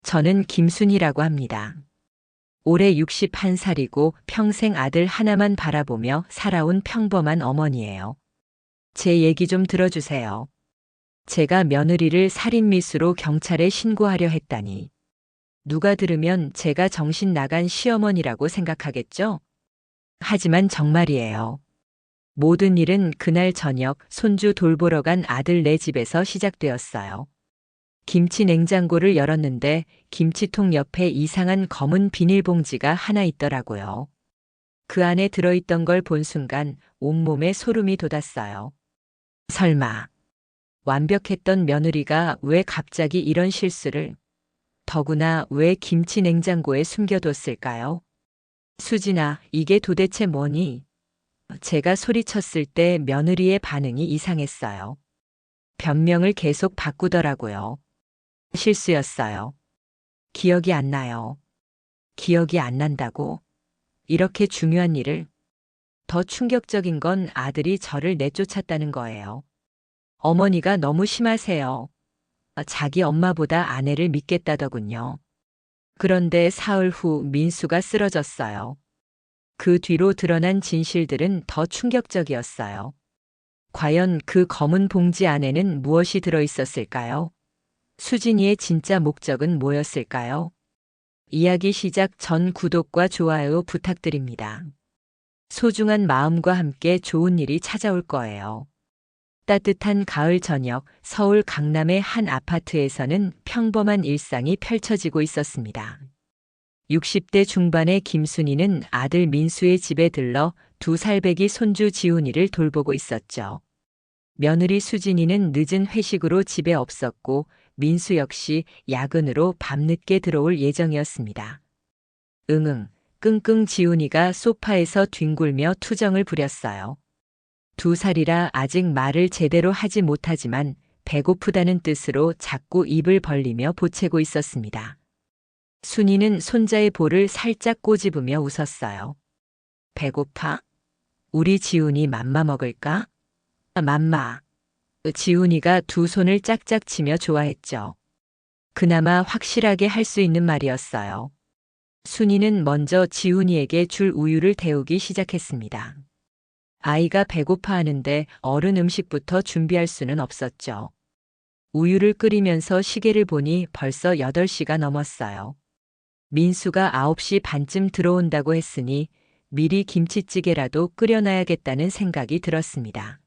저는 김순이라고 합니다. 올해 61살이고 평생 아들 하나만 바라보며 살아온 평범한 어머니예요. 제 얘기 좀 들어주세요. 제가 며느리를 살인미수로 경찰에 신고하려 했다니. 누가 들으면 제가 정신 나간 시어머니라고 생각하겠죠? 하지만 정말이에요. 모든 일은 그날 저녁 손주 돌보러 간 아들 네 집에서 시작되었어요. 김치 냉장고를 열었는데 김치통 옆에 이상한 검은 비닐봉지가 하나 있더라고요. 그 안에 들어있던 걸 본 순간 온몸에 소름이 돋았어요. 설마 완벽했던 며느리가 왜 갑자기 이런 실수를, 더구나 왜 김치 냉장고에 숨겨뒀을까요? 수진아, 이게 도대체 뭐니? 제가 소리쳤을 때 며느리의 반응이 이상했어요. 변명을 계속 바꾸더라고요. 실수였어요. 기억이 안 나요. 기억이 안 난다고? 이렇게 중요한 일을? 더 충격적인 건 아들이 저를 내쫓았다는 거예요. 어머니가 너무 심하세요. 자기 엄마보다 아내를 믿겠다더군요. 그런데 사흘 후 민수가 쓰러졌어요. 그 뒤로 드러난 진실들은 더 충격적이었어요. 과연 그 검은 봉지 안에는 무엇이 들어있었을까요? 수진이의 진짜 목적은 뭐였을까요? 이야기 시작 전 구독과 좋아요 부탁드립니다. 소중한 마음과 함께 좋은 일이 찾아올 거예요. 따뜻한 가을 저녁 서울 강남의 한 아파트에서는 평범한 일상이 펼쳐지고 있었습니다. 60대 중반의 김순이는 아들 민수의 집에 들러 2살배기 손주 지훈이를 돌보고 있었죠. 며느리 수진이는 늦은 회식으로 집에 없었고 민수 역시 야근으로 밤늦게 들어올 예정이었습니다. 응응, 끙끙 지훈이가 소파에서 뒹굴며 투정을 부렸어요. 2살이라 아직 말을 제대로 하지 못하지만 배고프다는 뜻으로 자꾸 입을 벌리며 보채고 있었습니다. 순이는 손자의 볼을 살짝 꼬집으며 웃었어요. 배고파? 우리 지훈이 맘마 먹을까? 맘마. 지훈이가 두 손을 짝짝 치며 좋아했죠. 그나마 확실하게 할 수 있는 말이었어요. 순이는 먼저 지훈이에게 줄 우유를 데우기 시작했습니다. 아이가 배고파하는데 어른 음식부터 준비할 수는 없었죠. 우유를 끓이면서 시계를 보니 벌써 8시가 넘었어요. 민수가 9시 반쯤 들어온다고 했으니 미리 김치찌개라도 끓여놔야겠다는 생각이 들었습니다.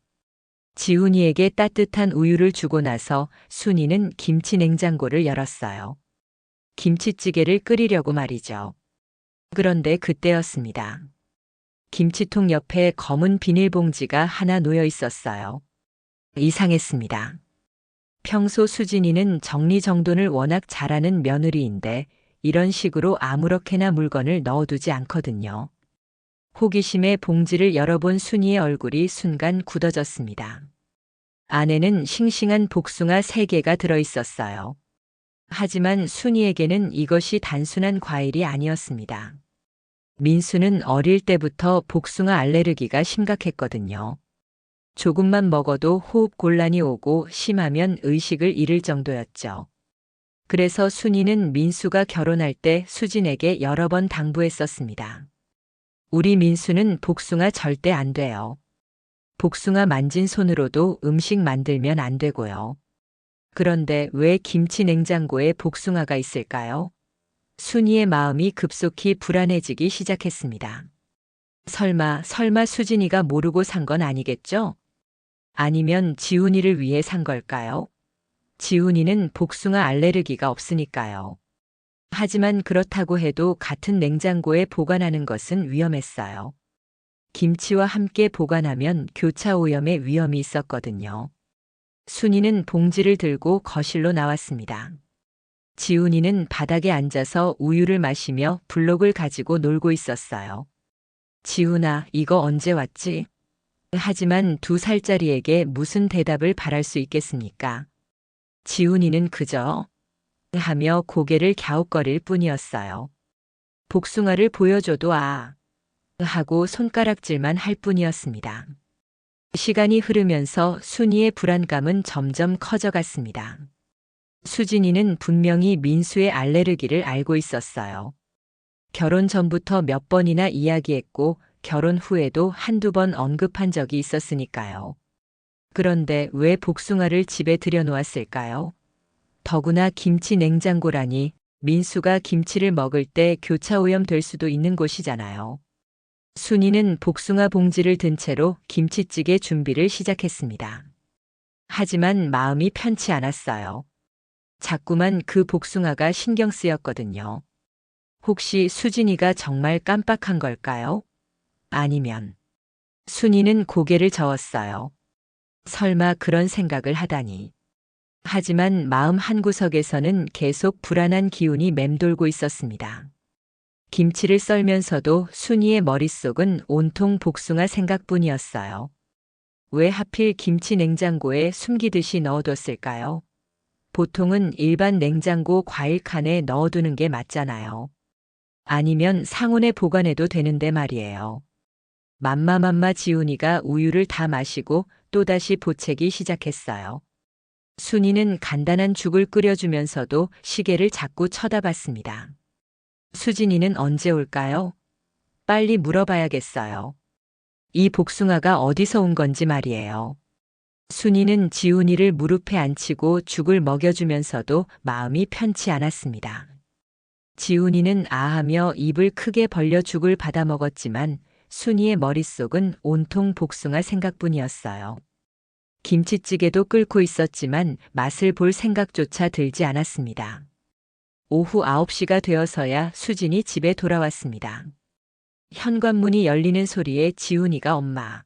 지훈이에게 따뜻한 우유를 주고 나서 순이는 김치 냉장고를 열었어요. 김치찌개를 끓이려고 말이죠. 그런데 그때였습니다. 김치통 옆에 검은 비닐봉지가 하나 놓여 있었어요. 이상했습니다. 평소 수진이는 정리정돈을 워낙 잘하는 며느리인데 이런 식으로 아무렇게나 물건을 넣어두지 않거든요. 호기심에 봉지를 열어본 순이의 얼굴이 순간 굳어졌습니다. 안에는 싱싱한 복숭아 3개가 들어있었어요. 하지만 순이에게는 이것이 단순한 과일이 아니었습니다. 민수는 어릴 때부터 복숭아 알레르기가 심각했거든요. 조금만 먹어도 호흡 곤란이 오고 심하면 의식을 잃을 정도였죠. 그래서 순이는 민수가 결혼할 때 수진에게 여러 번 당부했었습니다. 우리 민수는 복숭아 절대 안 돼요. 복숭아 만진 손으로도 음식 만들면 안 되고요. 그런데 왜 김치 냉장고에 복숭아가 있을까요? 순이의 마음이 급속히 불안해지기 시작했습니다. 설마 수진이가 모르고 산 건 아니겠죠? 아니면 지훈이를 위해 산 걸까요? 지훈이는 복숭아 알레르기가 없으니까요. 하지만 그렇다고 해도 같은 냉장고에 보관하는 것은 위험했어요. 김치와 함께 보관하면 교차 오염의 위험이 있었거든요. 순이는 봉지를 들고 거실로 나왔습니다. 지훈이는 바닥에 앉아서 우유를 마시며 블록을 가지고 놀고 있었어요. 지훈아, 이거 언제 왔지? 하지만 2살짜리에게 무슨 대답을 바랄 수 있겠습니까? 지훈이는 그저 하며 고개를 갸웃거릴 뿐이었어요. 복숭아를 보여줘도 하고 손가락질만 할 뿐이었습니다. 시간이 흐르면서 순이의 불안감은 점점 커져갔습니다. 수진이는 분명히 민수의 알레르기를 알고 있었어요. 결혼 전부터 몇 번이나 이야기했고 결혼 후에도 한두 번 언급한 적이 있었으니까요. 그런데 왜 복숭아를 집에 들여놓았을까요? 더구나 김치 냉장고라니 민수가 김치를 먹을 때 교차 오염될 수도 있는 곳이잖아요. 순이는 복숭아 봉지를 든 채로 김치찌개 준비를 시작했습니다. 하지만 마음이 편치 않았어요. 자꾸만 그 복숭아가 신경 쓰였거든요. 혹시 수진이가 정말 깜빡한 걸까요? 아니면 순이는 고개를 저었어요. 설마 그런 생각을 하다니. 하지만 마음 한구석에서는 계속 불안한 기운이 맴돌고 있었습니다. 김치를 썰면서도 순이의 머릿속은 온통 복숭아 생각뿐이었어요. 왜 하필 김치 냉장고에 숨기듯이 넣어뒀을까요? 보통은 일반 냉장고 과일 칸에 넣어두는 게 맞잖아요. 아니면 상온에 보관해도 되는데 말이에요. 맘마 지훈이가 우유를 다 마시고 또다시 보채기 시작했어요. 순이는 간단한 죽을 끓여주면서도 시계를 자꾸 쳐다봤습니다. 수진이는 언제 올까요? 빨리 물어봐야겠어요. 이 복숭아가 어디서 온 건지 말이에요. 순이는 지훈이를 무릎에 앉히고 죽을 먹여주면서도 마음이 편치 않았습니다. 지훈이는 아하며 입을 크게 벌려 죽을 받아 먹었지만 순이의 머릿속은 온통 복숭아 생각뿐이었어요. 김치찌개도 끓고 있었지만 맛을 볼 생각조차 들지 않았습니다. 오후 9시가 되어서야 수진이 집에 돌아왔습니다. 현관문이 열리는 소리에 지훈이가 엄마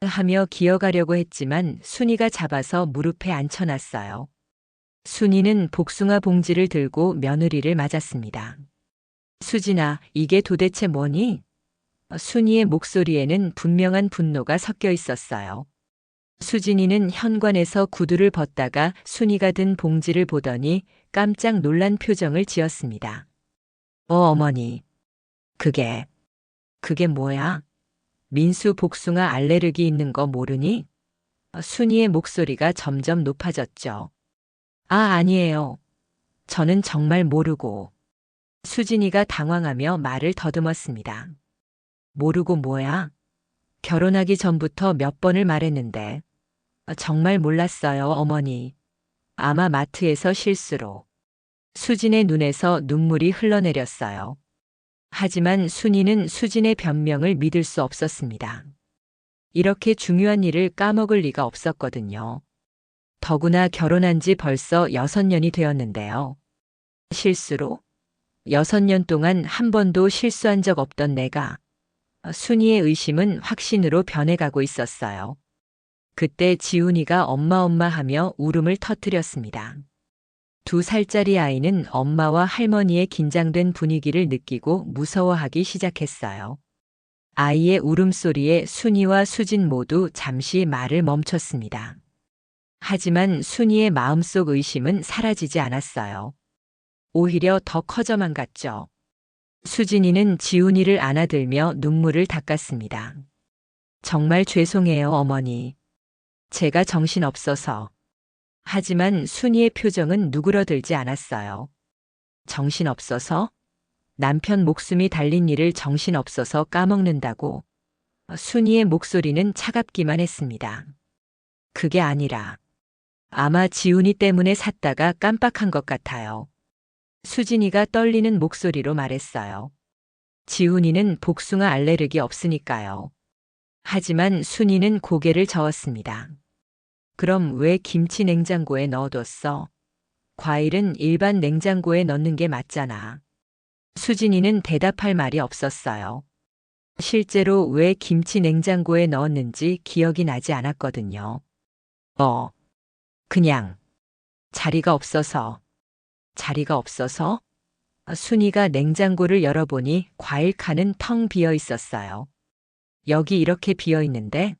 하며 기어가려고 했지만 순이가 잡아서 무릎에 앉혀놨어요. 순이는 복숭아 봉지를 들고 며느리를 맞았습니다. 수진아, 이게 도대체 뭐니? 순이의 목소리에는 분명한 분노가 섞여 있었어요. 수진이는 현관에서 구두를 벗다가 순이가 든 봉지를 보더니 깜짝 놀란 표정을 지었습니다. 어머니. 그게 뭐야? 민수 복숭아 알레르기 있는 거 모르니? 순이의 목소리가 점점 높아졌죠. 아니에요. 저는 정말 모르고. 수진이가 당황하며 말을 더듬었습니다. 모르고 뭐야? 결혼하기 전부터 몇 번을 말했는데. 정말 몰랐어요, 어머니. 아마 마트에서 실수로. 수진의 눈에서 눈물이 흘러내렸어요. 하지만 순이는 수진의 변명을 믿을 수 없었습니다. 이렇게 중요한 일을 까먹을 리가 없었거든요. 더구나 결혼한 지 벌써 6년이 되었는데요. 실수로? 6년 동안 한 번도 실수한 적 없던 내가. 순이의 의심은 확신으로 변해가고 있었어요. 그때 지훈이가 엄마 하며 울음을 터뜨렸습니다. 2살짜리 아이는 엄마와 할머니의 긴장된 분위기를 느끼고 무서워하기 시작했어요. 아이의 울음소리에 순이와 수진 모두 잠시 말을 멈췄습니다. 하지만 순이의 마음속 의심은 사라지지 않았어요. 오히려 더 커져만 갔죠. 수진이는 지훈이를 안아들며 눈물을 닦았습니다. 정말 죄송해요, 어머니. 제가 정신없어서. 하지만 순이의 표정은 누그러들지 않았어요. 정신없어서? 남편 목숨이 달린 일을 정신없어서 까먹는다고. 순이의 목소리는 차갑기만 했습니다. 그게 아니라 아마 지훈이 때문에 샀다가 깜빡한 것 같아요. 수진이가 떨리는 목소리로 말했어요. 지훈이는 복숭아 알레르기 없으니까요. 하지만 순이는 고개를 저었습니다. 그럼 왜 김치 냉장고에 넣어뒀어? 과일은 일반 냉장고에 넣는 게 맞잖아. 수진이는 대답할 말이 없었어요. 실제로 왜 김치 냉장고에 넣었는지 기억이 나지 않았거든요. 그냥 자리가 없어서. 자리가 없어서? 순이가 냉장고를 열어보니 과일 칸은 텅 비어 있었어요. 여기 이렇게 비어 있는데?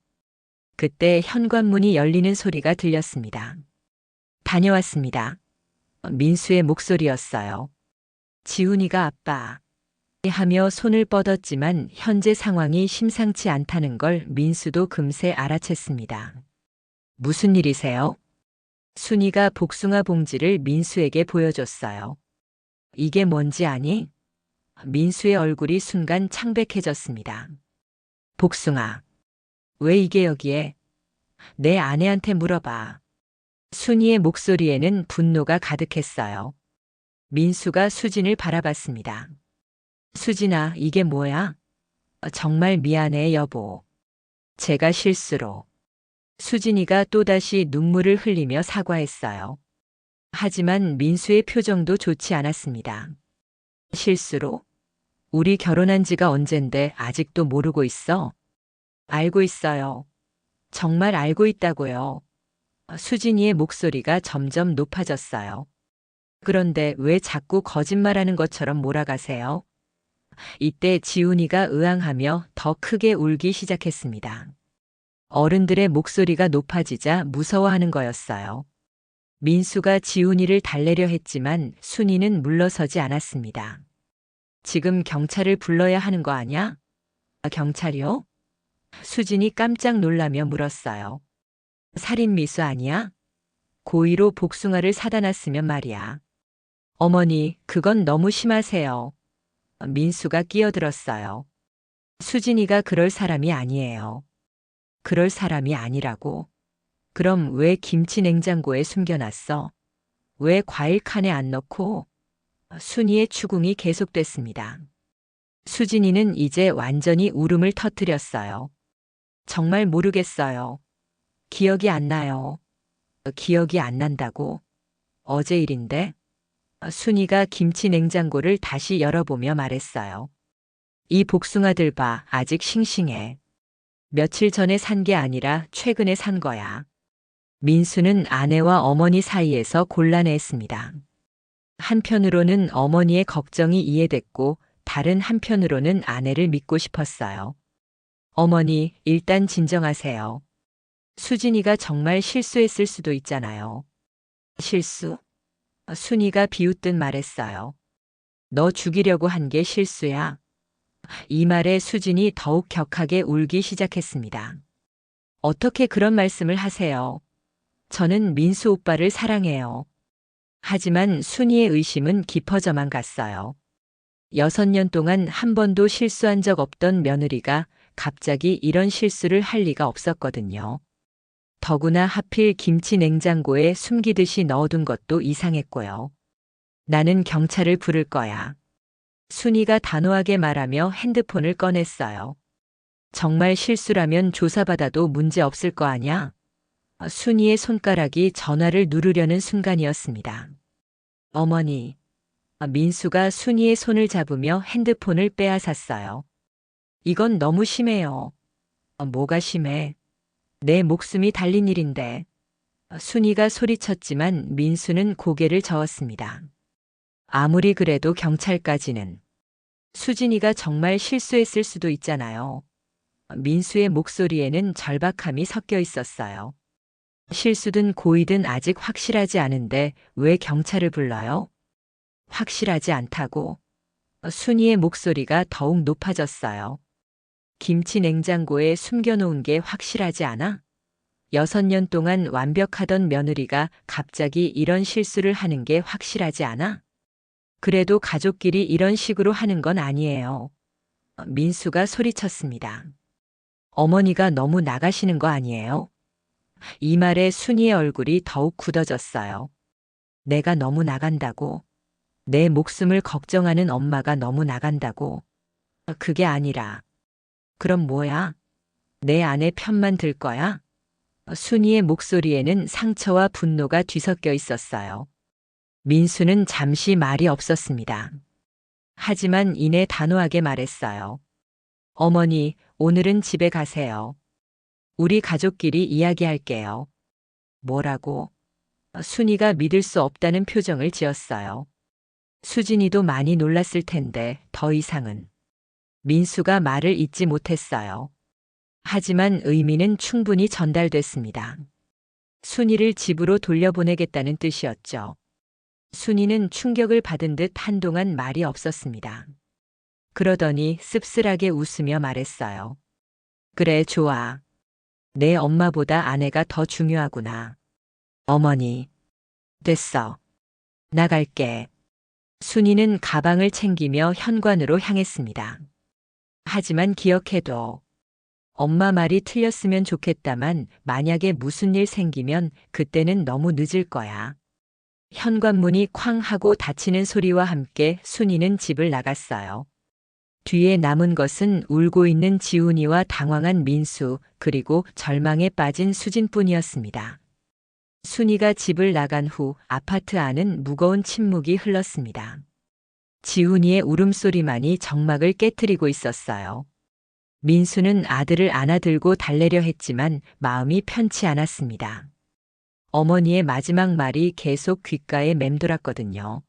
그때 현관문이 열리는 소리가 들렸습니다. 다녀왔습니다. 민수의 목소리였어요. 지훈이가 아빠 하며 손을 뻗었지만 현재 상황이 심상치 않다는 걸 민수도 금세 알아챘습니다. 무슨 일이세요? 순이가 복숭아 봉지를 민수에게 보여줬어요. 이게 뭔지 아니? 민수의 얼굴이 순간 창백해졌습니다. 복숭아. 왜 이게 여기에? 내 아내한테 물어봐. 순이의 목소리에는 분노가 가득했어요. 민수가 수진을 바라봤습니다. 수진아, 이게 뭐야? 정말 미안해, 여보. 제가 실수로. 수진이가 또다시 눈물을 흘리며 사과했어요. 하지만 민수의 표정도 좋지 않았습니다. 실수로? 우리 결혼한 지가 언젠데 아직도 모르고 있어? 알고 있어요. 정말 알고 있다고요. 수진이의 목소리가 점점 높아졌어요. 그런데 왜 자꾸 거짓말하는 것처럼 몰아가세요? 이때 지훈이가 의앙하며 더 크게 울기 시작했습니다. 어른들의 목소리가 높아지자 무서워하는 거였어요. 민수가 지훈이를 달래려 했지만 순이는 물러서지 않았습니다. 지금 경찰을 불러야 하는 거 아냐? 경찰이요? 수진이 깜짝 놀라며 물었어요. 살인 미수 아니야? 고의로 복숭아를 사다 놨으면 말이야. 어머니, 그건 너무 심하세요. 민수가 끼어들었어요. 수진이가 그럴 사람이 아니에요. 그럴 사람이 아니라고? 그럼 왜 김치 냉장고에 숨겨놨어? 왜 과일 칸에 안 넣고? 순이의 추궁이 계속됐습니다. 수진이는 이제 완전히 울음을 터뜨렸어요. 정말 모르겠어요. 기억이 안 나요. 기억이 안 난다고? 어제 일인데? 순이가 김치 냉장고를 다시 열어보며 말했어요. 이 복숭아들 봐, 아직 싱싱해. 며칠 전에 산 게 아니라 최근에 산 거야. 민수는 아내와 어머니 사이에서 곤란해했습니다. 한편으로는 어머니의 걱정이 이해됐고 다른 한편으로는 아내를 믿고 싶었어요. 어머니, 일단 진정하세요. 수진이가 정말 실수했을 수도 있잖아요. 실수? 순이가 비웃듯 말했어요. 너 죽이려고 한 게 실수야. 이 말에 수진이 더욱 격하게 울기 시작했습니다. 어떻게 그런 말씀을 하세요? 저는 민수 오빠를 사랑해요. 하지만 순이의 의심은 깊어져만 갔어요. 6년 동안 한 번도 실수한 적 없던 며느리가 갑자기 이런 실수를 할 리가 없었거든요. 더구나 하필 김치 냉장고에 숨기듯이 넣어둔 것도 이상했고요. 나는 경찰을 부를 거야. 순이가 단호하게 말하며 핸드폰을 꺼냈어요. 정말 실수라면 조사받아도 문제 없을 거 아냐? 순이의 손가락이 전화를 누르려는 순간이었습니다. 어머니. 민수가 순이의 손을 잡으며 핸드폰을 빼앗았어요. 이건 너무 심해요. 뭐가 심해? 내 목숨이 달린 일인데. 순이가 소리쳤지만 민수는 고개를 저었습니다. 아무리 그래도 경찰까지는. 수진이가 정말 실수했을 수도 있잖아요. 민수의 목소리에는 절박함이 섞여 있었어요. 실수든 고의든 아직 확실하지 않은데 왜 경찰을 불러요? 확실하지 않다고. 순이의 목소리가 더욱 높아졌어요. 김치 냉장고에 숨겨놓은 게 확실하지 않아? 6년 동안 완벽하던 며느리가 갑자기 이런 실수를 하는 게 확실하지 않아? 그래도 가족끼리 이런 식으로 하는 건 아니에요. 민수가 소리쳤습니다. 어머니가 너무 나가시는 거 아니에요? 이 말에 순이의 얼굴이 더욱 굳어졌어요. 내가 너무 나간다고? 내 목숨을 걱정하는 엄마가 너무 나간다고? 그게 아니라. 그럼 뭐야? 내 아내 편만 들 거야? 순이의 목소리에는 상처와 분노가 뒤섞여 있었어요. 민수는 잠시 말이 없었습니다. 하지만 이내 단호하게 말했어요. 어머니, 오늘은 집에 가세요. 우리 가족끼리 이야기할게요. 뭐라고? 순이가 믿을 수 없다는 표정을 지었어요. 수진이도 많이 놀랐을 텐데 더 이상은. 민수가 말을 잇지 못했어요. 하지만 의미는 충분히 전달됐습니다. 순이를 집으로 돌려보내겠다는 뜻이었죠. 순이는 충격을 받은 듯 한동안 말이 없었습니다. 그러더니 씁쓸하게 웃으며 말했어요. 그래, 좋아. 내 엄마보다 아내가 더 중요하구나. 어머니, 됐어. 나갈게. 순이는 가방을 챙기며 현관으로 향했습니다. 하지만 기억해둬. 엄마 말이 틀렸으면 좋겠다만 만약에 무슨 일 생기면 그때는 너무 늦을 거야. 현관문이 쾅 하고 닫히는 소리와 함께 순이는 집을 나갔어요. 뒤에 남은 것은 울고 있는 지훈이와 당황한 민수, 그리고 절망에 빠진 수진뿐이었습니다. 순이가 집을 나간 후 아파트 안은 무거운 침묵이 흘렀습니다. 지훈이의 울음소리만이 정막을 깨트리고 있었어요. 민수는 아들을 안아들고 달래려 했지만 마음이 편치 않았습니다. 어머니의 마지막 말이 계속 귓가에 맴돌았거든요.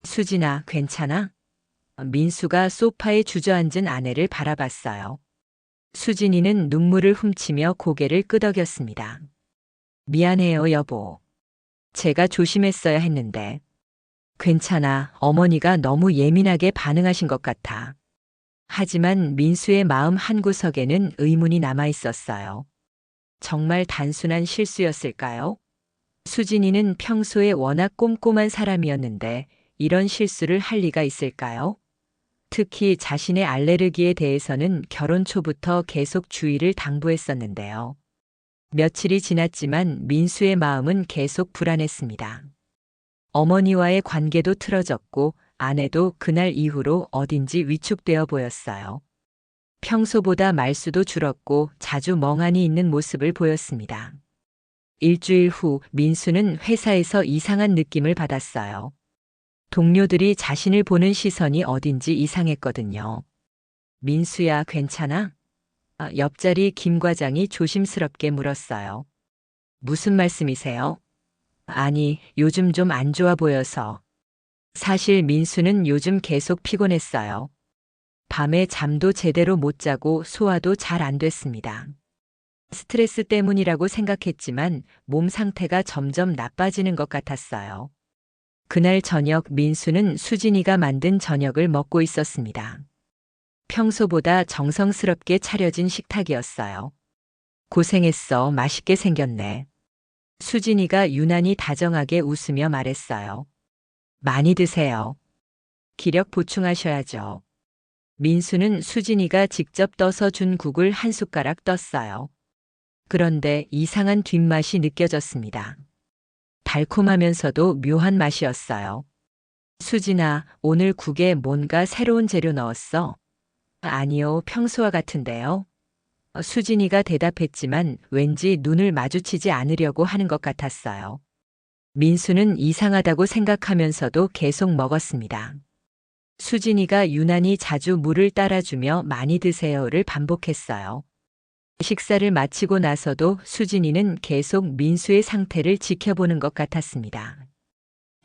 수진아, 괜찮아? 민수가 소파에 주저앉은 아내를 바라봤어요. 수진이는 눈물을 훔치며 고개를 끄덕였습니다. 미안해요, 여보. 제가 조심했어야 했는데. 괜찮아, 어머니가 너무 예민하게 반응하신 것 같아. 하지만 민수의 마음 한구석에는 의문이 남아 있었어요. 정말 단순한 실수였을까요? 수진이는 평소에 워낙 꼼꼼한 사람이었는데 이런 실수를 할 리가 있을까요? 특히 자신의 알레르기에 대해서는 결혼 초부터 계속 주의를 당부했었는데요. 며칠이 지났지만 민수의 마음은 계속 불안했습니다. 어머니와의 관계도 틀어졌고 아내도 그날 이후로 어딘지 위축되어 보였어요. 평소보다 말수도 줄었고 자주 멍하니 있는 모습을 보였습니다. 일주일 후 민수는 회사에서 이상한 느낌을 받았어요. 동료들이 자신을 보는 시선이 어딘지 이상했거든요. 민수야, 괜찮아? 옆자리 김 과장이 조심스럽게 물었어요. 무슨 말씀이세요? 아니, 요즘 좀 안 좋아 보여서. 사실 민수는 요즘 계속 피곤했어요. 밤에 잠도 제대로 못 자고 소화도 잘 안 됐습니다. 스트레스 때문이라고 생각했지만 몸 상태가 점점 나빠지는 것 같았어요. 그날 저녁 민수는 수진이가 만든 저녁을 먹고 있었습니다. 평소보다 정성스럽게 차려진 식탁이었어요. 고생했어, 맛있게 생겼네. 수진이가 유난히 다정하게 웃으며 말했어요. 많이 드세요. 기력 보충하셔야죠. 민수는 수진이가 직접 떠서 준 국을 한 숟가락 떴어요. 그런데 이상한 뒷맛이 느껴졌습니다. 달콤하면서도 묘한 맛이었어요. 수진아, 오늘 국에 뭔가 새로운 재료 넣었어? 아니요, 평소와 같은데요. 수진이가 대답했지만 왠지 눈을 마주치지 않으려고 하는 것 같았어요. 민수는 이상하다고 생각하면서도 계속 먹었습니다. 수진이가 유난히 자주 물을 따라주며 많이 드세요를 반복했어요. 식사를 마치고 나서도 수진이는 계속 민수의 상태를 지켜보는 것 같았습니다.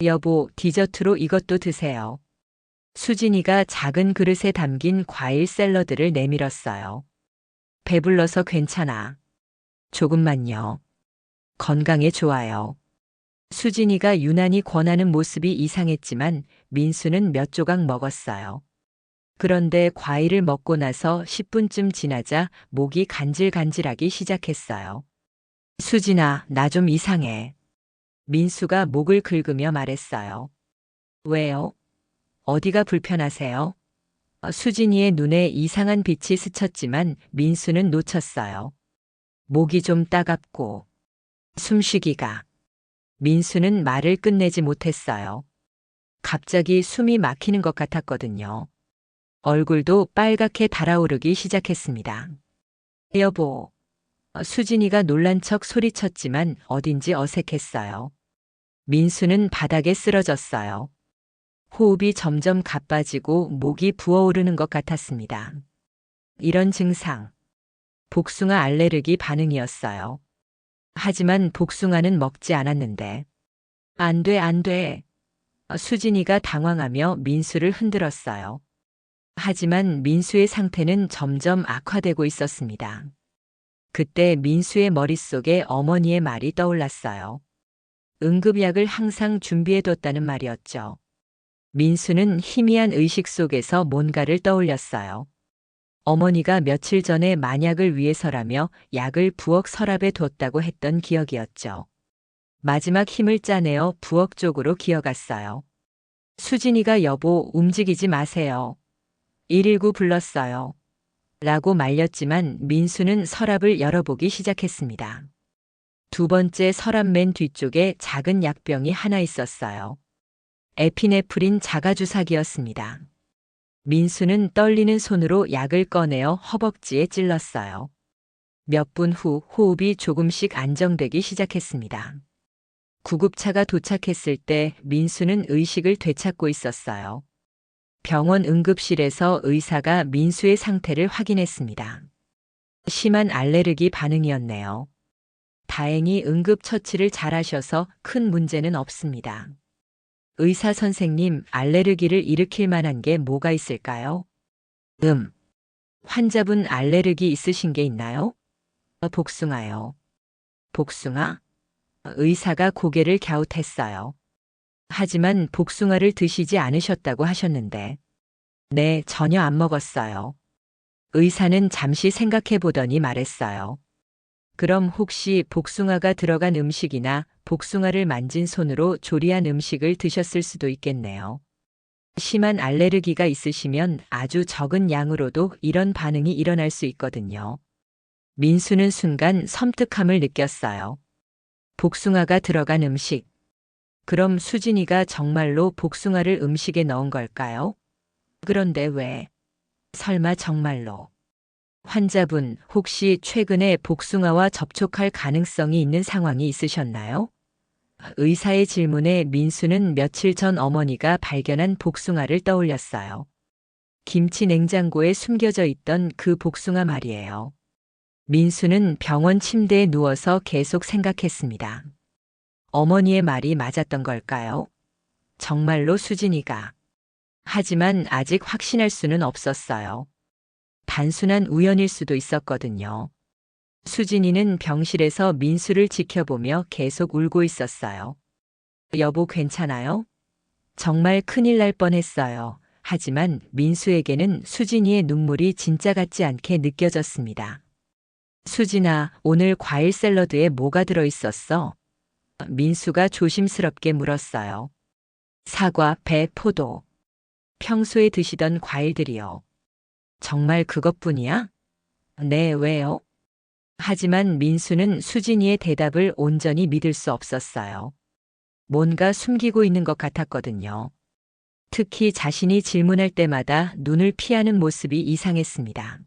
여보, 디저트로 이것도 드세요. 수진이가 작은 그릇에 담긴 과일 샐러드를 내밀었어요. 배불러서 괜찮아. 조금만요. 건강에 좋아요. 수진이가 유난히 권하는 모습이 이상했지만 민수는 몇 조각 먹었어요. 그런데 과일을 먹고 나서 10분쯤 지나자 목이 간질간질하기 시작했어요. 수진아, 나 좀 이상해. 민수가 목을 긁으며 말했어요. 왜요? 어디가 불편하세요? 수진이의 눈에 이상한 빛이 스쳤지만 민수는 놓쳤어요. 목이 좀 따갑고 숨쉬기가. 민수는 말을 끝내지 못했어요. 갑자기 숨이 막히는 것 같았거든요. 얼굴도 빨갛게 달아오르기 시작했습니다. 여보. 수진이가 놀란 척 소리쳤지만 어딘지 어색했어요. 민수는 바닥에 쓰러졌어요. 호흡이 점점 가빠지고 목이 부어오르는 것 같았습니다. 이런 증상. 복숭아 알레르기 반응이었어요. 하지만 복숭아는 먹지 않았는데. 안 돼, 안 돼. 수진이가 당황하며 민수를 흔들었어요. 하지만 민수의 상태는 점점 악화되고 있었습니다. 그때 민수의 머릿속에 어머니의 말이 떠올랐어요. 응급약을 항상 준비해뒀다는 말이었죠. 민수는 희미한 의식 속에서 뭔가를 떠올렸어요. 어머니가 며칠 전에 만약을 위해서라며 약을 부엌 서랍에 뒀다고 했던 기억이었죠. 마지막 힘을 짜내어 부엌 쪽으로 기어갔어요. 수진이가 여보 움직이지 마세요. 119 불렀어요. 라고 말렸지만 민수는 서랍을 열어보기 시작했습니다. 두 번째 서랍 맨 뒤쪽에 작은 약병이 하나 있었어요. 에피네프린 자가주사기였습니다. 민수는 떨리는 손으로 약을 꺼내어 허벅지에 찔렀어요. 몇 분 후 호흡이 조금씩 안정되기 시작했습니다. 구급차가 도착했을 때 민수는 의식을 되찾고 있었어요. 병원 응급실에서 의사가 민수의 상태를 확인했습니다. 심한 알레르기 반응이었네요. 다행히 응급처치를 잘하셔서 큰 문제는 없습니다. 의사 선생님, 알레르기를 일으킬 만한 게 뭐가 있을까요? 환자분 알레르기 있으신 게 있나요? 복숭아요. 복숭아? 의사가 고개를 갸웃했어요. 하지만 복숭아를 드시지 않으셨다고 하셨는데. 네, 전혀 안 먹었어요. 의사는 잠시 생각해 보더니 말했어요. 그럼 혹시 복숭아가 들어간 음식이나 복숭아를 만진 손으로 조리한 음식을 드셨을 수도 있겠네요. 심한 알레르기가 있으시면 아주 적은 양으로도 이런 반응이 일어날 수 있거든요. 민수는 순간 섬뜩함을 느꼈어요. 복숭아가 들어간 음식. 그럼 수진이가 정말로 복숭아를 음식에 넣은 걸까요? 그런데 왜? 설마 정말로? 환자분, 혹시 최근에 복숭아와 접촉할 가능성이 있는 상황이 있으셨나요? 의사의 질문에 민수는 며칠 전 어머니가 발견한 복숭아를 떠올렸어요. 김치 냉장고에 숨겨져 있던 그 복숭아 말이에요. 민수는 병원 침대에 누워서 계속 생각했습니다. 어머니의 말이 맞았던 걸까요? 정말로 수진이가. 하지만 아직 확신할 수는 없었어요. 단순한 우연일 수도 있었거든요. 수진이는 병실에서 민수를 지켜보며 계속 울고 있었어요. 여보 괜찮아요? 정말 큰일 날 뻔했어요. 하지만 민수에게는 수진이의 눈물이 진짜 같지 않게 느껴졌습니다. 수진아, 오늘 과일 샐러드에 뭐가 들어있었어? 민수가 조심스럽게 물었어요. 사과, 배, 포도. 평소에 드시던 과일들이요. 정말 그것뿐이야? 네, 왜요? 하지만 민수는 수진이의 대답을 온전히 믿을 수 없었어요. 뭔가 숨기고 있는 것 같았거든요. 특히 자신이 질문할 때마다 눈을 피하는 모습이 이상했습니다.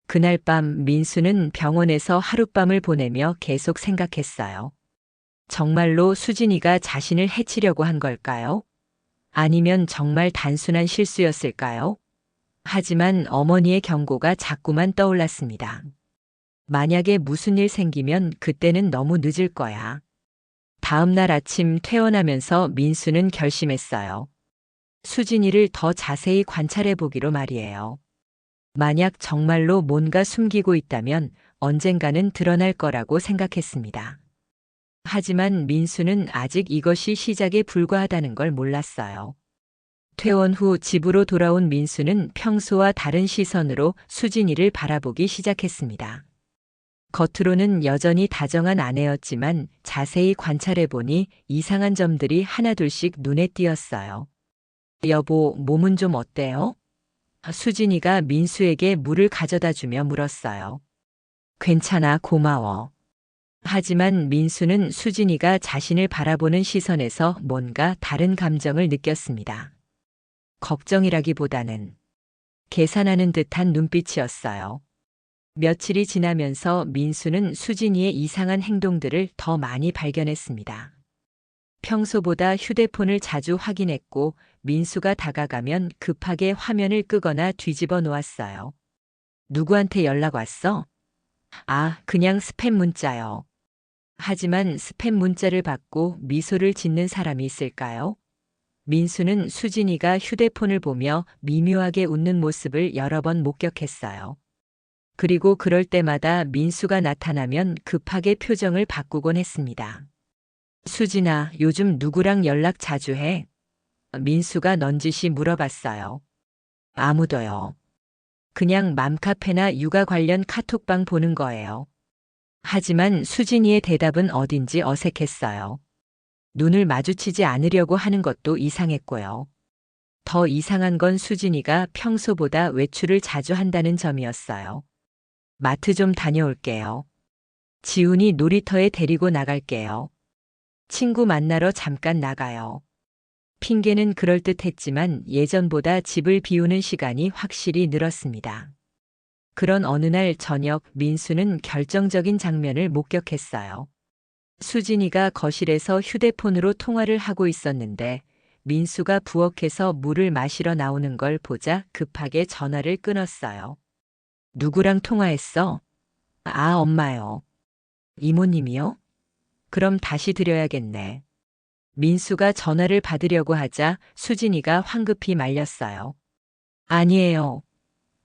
그날 밤 민수는 병원에서 하룻밤을 보내며 계속 생각했어요. 정말로 수진이가 자신을 해치려고 한 걸까요? 아니면 정말 단순한 실수였을까요? 하지만 어머니의 경고가 자꾸만 떠올랐습니다. 만약에 무슨 일 생기면 그때는 너무 늦을 거야. 다음 날 아침 퇴원하면서 민수는 결심했어요. 수진이를 더 자세히 관찰해 보기로 말이에요. 만약 정말로 뭔가 숨기고 있다면 언젠가는 드러날 거라고 생각했습니다. 하지만 민수는 아직 이것이 시작에 불과하다는 걸 몰랐어요. 퇴원 후 집으로 돌아온 민수는 평소와 다른 시선으로 수진이를 바라보기 시작했습니다. 겉으로는 여전히 다정한 아내였지만 자세히 관찰해보니 이상한 점들이 하나둘씩 눈에 띄었어요. 여보, 몸은 좀 어때요? 수진이가 민수에게 물을 가져다 주며 물었어요. 괜찮아, 고마워. 하지만 민수는 수진이가 자신을 바라보는 시선에서 뭔가 다른 감정을 느꼈습니다. 걱정이라기보다는 계산하는 듯한 눈빛이었어요. 며칠이 지나면서 민수는 수진이의 이상한 행동들을 더 많이 발견했습니다. 평소보다 휴대폰을 자주 확인했고 민수가 다가가면 급하게 화면을 끄거나 뒤집어 놓았어요. 누구한테 연락 왔어? 아, 그냥 스팸 문자요. 하지만 스팸 문자를 받고 미소를 짓는 사람이 있을까요? 민수는 수진이가 휴대폰을 보며 미묘하게 웃는 모습을 여러 번 목격했어요. 그리고 그럴 때마다 민수가 나타나면 급하게 표정을 바꾸곤 했습니다. 수진아, 요즘 누구랑 연락 자주 해? 민수가 넌지시 물어봤어요. 아무도요. 그냥 맘카페나 육아 관련 카톡방 보는 거예요. 하지만 수진이의 대답은 어딘지 어색했어요. 눈을 마주치지 않으려고 하는 것도 이상했고요. 더 이상한 건 수진이가 평소보다 외출을 자주 한다는 점이었어요. 마트 좀 다녀올게요. 지훈이 놀이터에 데리고 나갈게요. 친구 만나러 잠깐 나가요. 핑계는 그럴듯했지만 예전보다 집을 비우는 시간이 확실히 늘었습니다. 그런 어느 날 저녁 민수는 결정적인 장면을 목격했어요. 수진이가 거실에서 휴대폰으로 통화를 하고 있었는데 민수가 부엌에서 물을 마시러 나오는 걸 보자 급하게 전화를 끊었어요. 누구랑 통화했어? 아, 엄마요. 이모님이요? 그럼 다시 드려야겠네. 민수가 전화를 받으려고 하자 수진이가 황급히 말렸어요. 아니에요.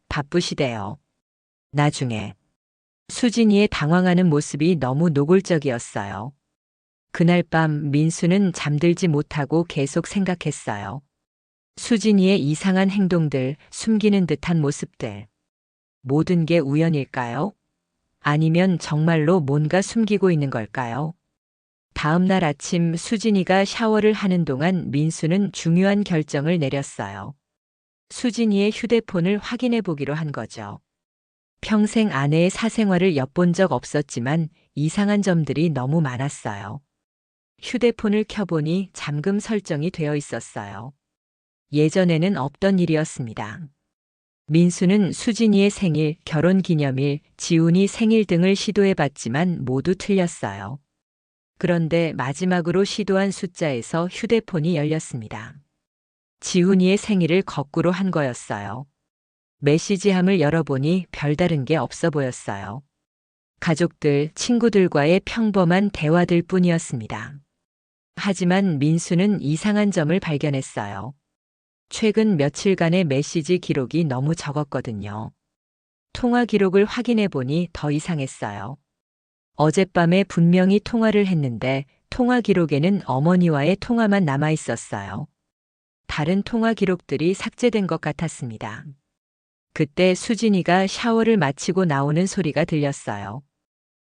바쁘시대요. 나중에. 수진이의 당황하는 모습이 너무 노골적이었어요. 그날 밤 민수는 잠들지 못하고 계속 생각했어요. 수진이의 이상한 행동들, 숨기는 듯한 모습들. 모든 게 우연일까요? 아니면 정말로 뭔가 숨기고 있는 걸까요? 다음 날 아침 수진이가 샤워를 하는 동안 민수는 중요한 결정을 내렸어요. 수진이의 휴대폰을 확인해 보기로 한 거죠. 평생 아내의 사생활을 엿본 적 없었지만 이상한 점들이 너무 많았어요. 휴대폰을 켜보니 잠금 설정이 되어 있었어요. 예전에는 없던 일이었습니다. 민수는 수진이의 생일, 결혼기념일, 지훈이 생일 등을 시도해봤지만 모두 틀렸어요. 그런데 마지막으로 시도한 숫자에서 휴대폰이 열렸습니다. 지훈이의 생일을 거꾸로 한 거였어요. 메시지함을 열어보니 별다른 게 없어 보였어요. 가족들, 친구들과의 평범한 대화들 뿐이었습니다. 하지만 민수는 이상한 점을 발견했어요. 최근 며칠간의 메시지 기록이 너무 적었거든요. 통화 기록을 확인해 보니 더 이상했어요. 어젯밤에 분명히 통화를 했는데 통화 기록에는 어머니와의 통화만 남아 있었어요. 다른 통화 기록들이 삭제된 것 같았습니다. 그때 수진이가 샤워를 마치고 나오는 소리가 들렸어요.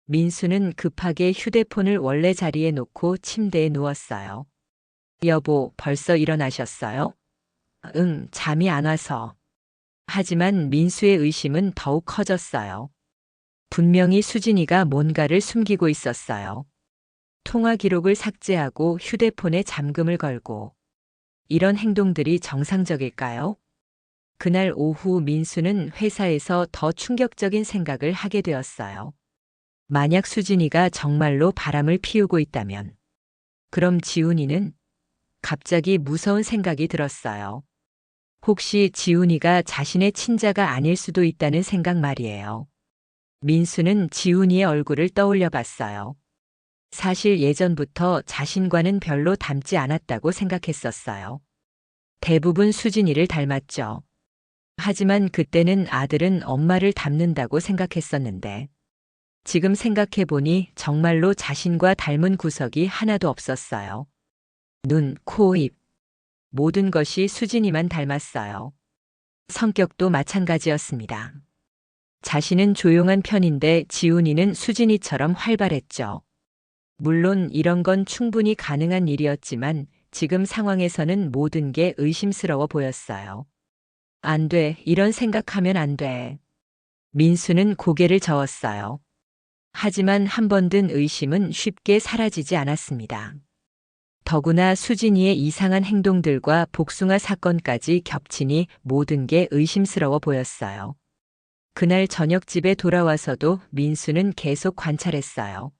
민수는 급하게 휴대폰을 원래 자리에 놓고 침대에 누웠어요. 여보, 벌써 일어나셨어요? 응, 잠이 안 와서. 하지만 민수의 의심은 더욱 커졌어요. 분명히 수진이가 뭔가를 숨기고 있었어요. 통화 기록을 삭제하고 휴대폰에 잠금을 걸고. 이런 행동들이 정상적일까요? 그날 오후 민수는 회사에서 더 충격적인 생각을 하게 되었어요. 만약 수진이가 정말로 바람을 피우고 있다면, 그럼 지훈이는? 갑자기 무서운 생각이 들었어요. 혹시 지훈이가 자신의 친자가 아닐 수도 있다는 생각 말이에요. 민수는 지훈이의 얼굴을 떠올려 봤어요. 사실 예전부터 자신과는 별로 닮지 않았다고 생각했었어요. 대부분 수진이를 닮았죠. 하지만 그때는 아들은 엄마를 닮는다고 생각했었는데, 지금 생각해보니 정말로 자신과 닮은 구석이 하나도 없었어요. 눈, 코, 입. 모든 것이 수진이만 닮았어요. 성격도 마찬가지였습니다. 자신은 조용한 편인데 지훈이는 수진이처럼 활발했죠. 물론 이런 건 충분히 가능한 일이었지만 지금 상황에서는 모든 게 의심스러워 보였어요. 안 돼, 이런 생각하면 안 돼. 민수는 고개를 저었어요. 하지만 한 번 든 의심은 쉽게 사라지지 않았습니다. 더구나 수진이의 이상한 행동들과 복숭아 사건까지 겹치니 모든 게 의심스러워 보였어요. 그날 저녁 집에 돌아와서도 민수는 계속 관찰했어요.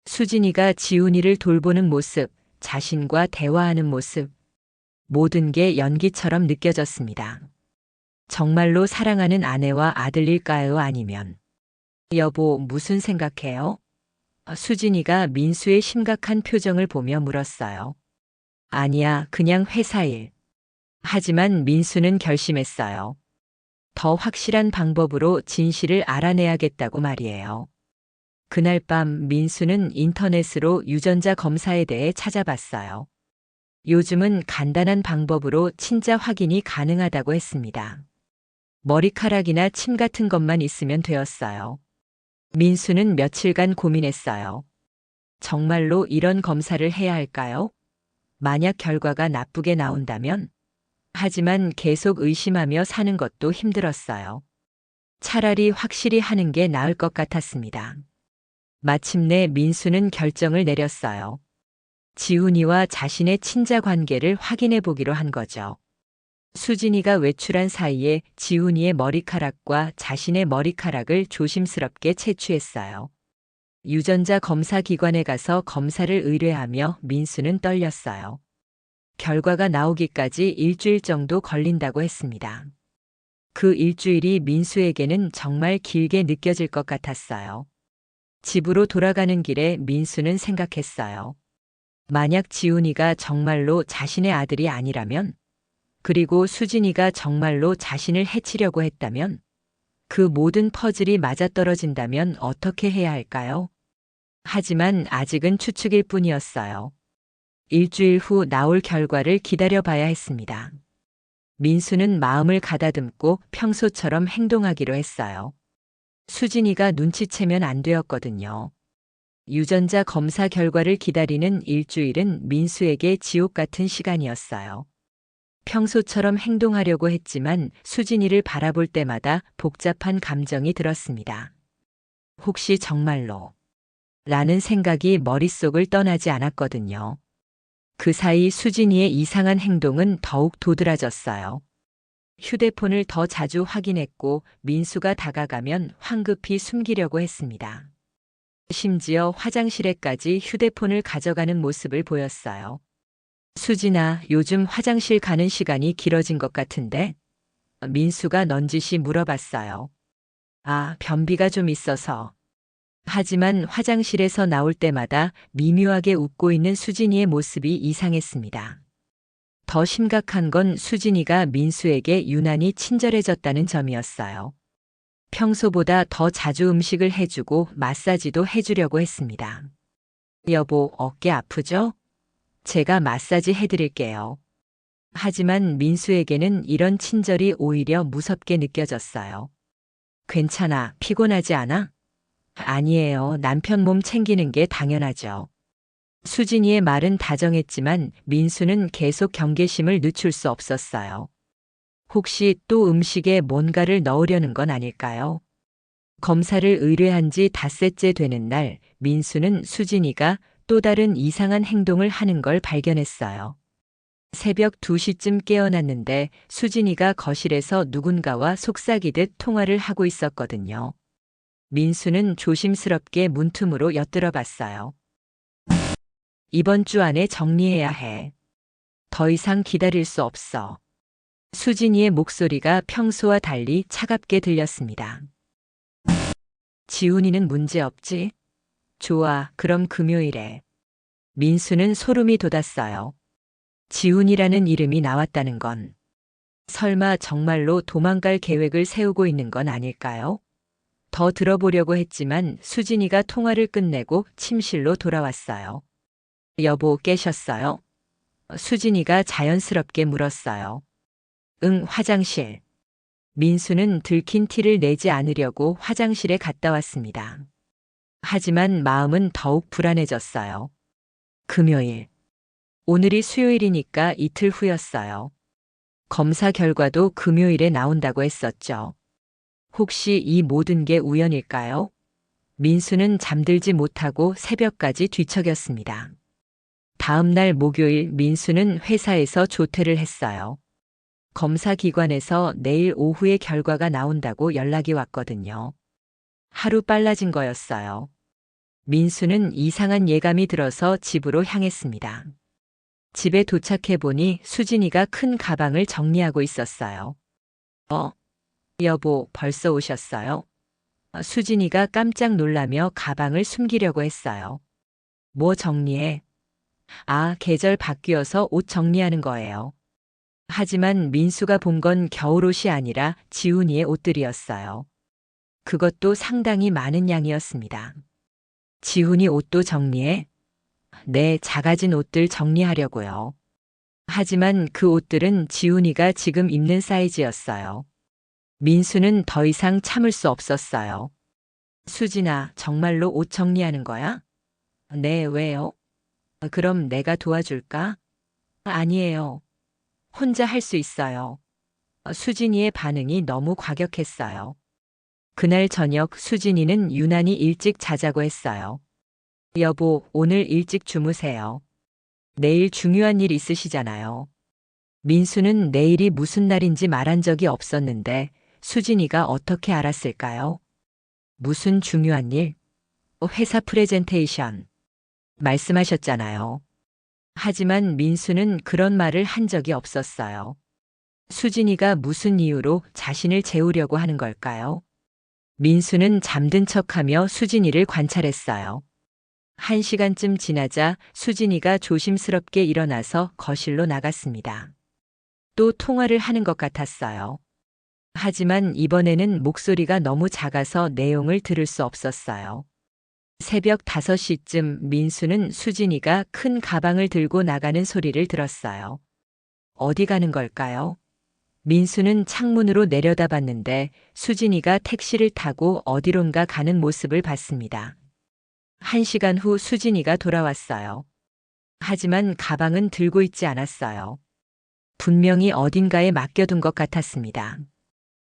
수진이가 지훈이를 돌보는 모습, 자신과 대화하는 모습, 모든 게 연기처럼 느껴졌습니다. 정말로 사랑하는 아내와 아들일까요? 아니면 여보, 무슨 생각해요? 수진이가 민수의 심각한 표정을 보며 물었어요. 아니야, 그냥 회사 일. 하지만 민수는 결심했어요. 더 확실한 방법으로 진실을 알아내야겠다고 말이에요. 그날 밤 민수는 인터넷으로 유전자 검사에 대해 찾아봤어요. 요즘은 간단한 방법으로 친자 확인이 가능하다고 했습니다. 머리카락이나 침 같은 것만 있으면 되었어요. 민수는 며칠간 고민했어요. 정말로 이런 검사를 해야 할까요? 만약 결과가 나쁘게 나온다면? 하지만 계속 의심하며 사는 것도 힘들었어요. 차라리 확실히 하는 게 나을 것 같았습니다. 마침내 민수는 결정을 내렸어요. 지훈이와 자신의 친자 관계를 확인해 보기로 한 거죠. 수진이가 외출한 사이에 지훈이의 머리카락과 자신의 머리카락을 조심스럽게 채취했어요. 유전자 검사 기관에 가서 검사를 의뢰하며 민수는 떨렸어요. 결과가 나오기까지 일주일 정도 걸린다고 했습니다. 그 일주일이 민수에게는 정말 길게 느껴질 것 같았어요. 집으로 돌아가는 길에 민수는 생각했어요. 만약 지훈이가 정말로 자신의 아들이 아니라면, 그리고 수진이가 정말로 자신을 해치려고 했다면, 그 모든 퍼즐이 맞아떨어진다면 어떻게 해야 할까요? 하지만 아직은 추측일 뿐이었어요. 일주일 후 나올 결과를 기다려봐야 했습니다. 민수는 마음을 가다듬고 평소처럼 행동하기로 했어요. 수진이가 눈치채면 안 되었거든요. 유전자 검사 결과를 기다리는 일주일은 민수에게 지옥 같은 시간이었어요. 평소처럼 행동하려고 했지만 수진이를 바라볼 때마다 복잡한 감정이 들었습니다. 혹시 정말로? 라는 생각이 머릿속을 떠나지 않았거든요. 그 사이 수진이의 이상한 행동은 더욱 도드라졌어요. 휴대폰을 더 자주 확인했고 민수가 다가가면 황급히 숨기려고 했습니다. 심지어 화장실에까지 휴대폰을 가져가는 모습을 보였어요. 수진아, 요즘 화장실 가는 시간이 길어진 것 같은데? 민수가 넌지시 물어봤어요. 아, 변비가 좀 있어서. 하지만 화장실에서 나올 때마다 미묘하게 웃고 있는 수진이의 모습이 이상했습니다. 더 심각한 건 수진이가 민수에게 유난히 친절해졌다는 점이었어요. 평소보다 더 자주 음식을 해주고 마사지도 해주려고 했습니다. 여보, 어깨 아프죠? 제가 마사지 해드릴게요. 하지만 민수에게는 이런 친절이 오히려 무섭게 느껴졌어요. 괜찮아, 피곤하지 않아? 아니에요. 남편 몸 챙기는 게 당연하죠. 수진이의 말은 다정했지만 민수는 계속 경계심을 늦출 수 없었어요. 혹시 또 음식에 뭔가를 넣으려는 건 아닐까요? 검사를 의뢰한 지 닷새째 되는 날, 민수는 수진이가 또 다른 이상한 행동을 하는 걸 발견했어요. 새벽 2시쯤 깨어났는데 수진이가 거실에서 누군가와 속삭이듯 통화를 하고 있었거든요. 민수는 조심스럽게 문틈으로 엿들어 봤어요. 이번 주 안에 정리해야 해. 더 이상 기다릴 수 없어. 수진이의 목소리가 평소와 달리 차갑게 들렸습니다. 지훈이는 문제 없지? 좋아, 그럼 금요일에. 민수는 소름이 돋았어요. 지훈이라는 이름이 나왔다는 건 설마 정말로 도망갈 계획을 세우고 있는 건 아닐까요? 더 들어보려고 했지만 수진이가 통화를 끝내고 침실로 돌아왔어요. 여보, 깨셨어요? 수진이가 자연스럽게 물었어요. 응, 화장실. 민수는 들킨 티를 내지 않으려고 화장실에 갔다 왔습니다. 하지만 마음은 더욱 불안해졌어요. 금요일. 오늘이 수요일이니까 이틀 후였어요. 검사 결과도 금요일에 나온다고 했었죠. 혹시 이 모든 게 우연일까요? 민수는 잠들지 못하고 새벽까지 뒤척였습니다. 다음 날 목요일 민수는 회사에서 조퇴를 했어요. 검사 기관에서 내일 오후에 결과가 나온다고 연락이 왔거든요. 하루 빨라진 거였어요. 민수는 이상한 예감이 들어서 집으로 향했습니다. 집에 도착해 보니 수진이가 큰 가방을 정리하고 있었어요. 여보, 벌써 오셨어요? 수진이가 깜짝 놀라며 가방을 숨기려고 했어요. 뭐 정리해? 아, 계절 바뀌어서 옷 정리하는 거예요. 하지만 민수가 본 건 겨울옷이 아니라 지훈이의 옷들이었어요. 그것도 상당히 많은 양이었습니다. 지훈이 옷도 정리해? 네, 작아진 옷들 정리하려고요. 하지만 그 옷들은 지훈이가 지금 입는 사이즈였어요. 민수는 더 이상 참을 수 없었어요. 수진아, 정말로 옷 정리하는 거야? 네, 왜요? 그럼 내가 도와줄까? 아니에요. 혼자 할 수 있어요. 수진이의 반응이 너무 과격했어요. 그날 저녁 수진이는 유난히 일찍 자자고 했어요. 여보, 오늘 일찍 주무세요. 내일 중요한 일 있으시잖아요. 민수는 내일이 무슨 날인지 말한 적이 없었는데 수진이가 어떻게 알았을까요? 무슨 중요한 일? 회사 프레젠테이션. 말씀하셨잖아요. 하지만 민수는 그런 말을 한 적이 없었어요. 수진이가 무슨 이유로 자신을 재우려고 하는 걸까요? 민수는 잠든 척하며 수진이를 관찰했어요. 1시간쯤 지나자 수진이가 조심스럽게 일어나서 거실로 나갔습니다. 또 통화를 하는 것 같았어요. 하지만 이번에는 목소리가 너무 작아서 내용을 들을 수 없었어요. 새벽 5시쯤 민수는 수진이가 큰 가방을 들고 나가는 소리를 들었어요. 어디 가는 걸까요? 민수는 창문으로 내려다봤는데 수진이가 택시를 타고 어디론가 가는 모습을 봤습니다. 1시간 후 수진이가 돌아왔어요. 하지만 가방은 들고 있지 않았어요. 분명히 어딘가에 맡겨둔 것 같았습니다.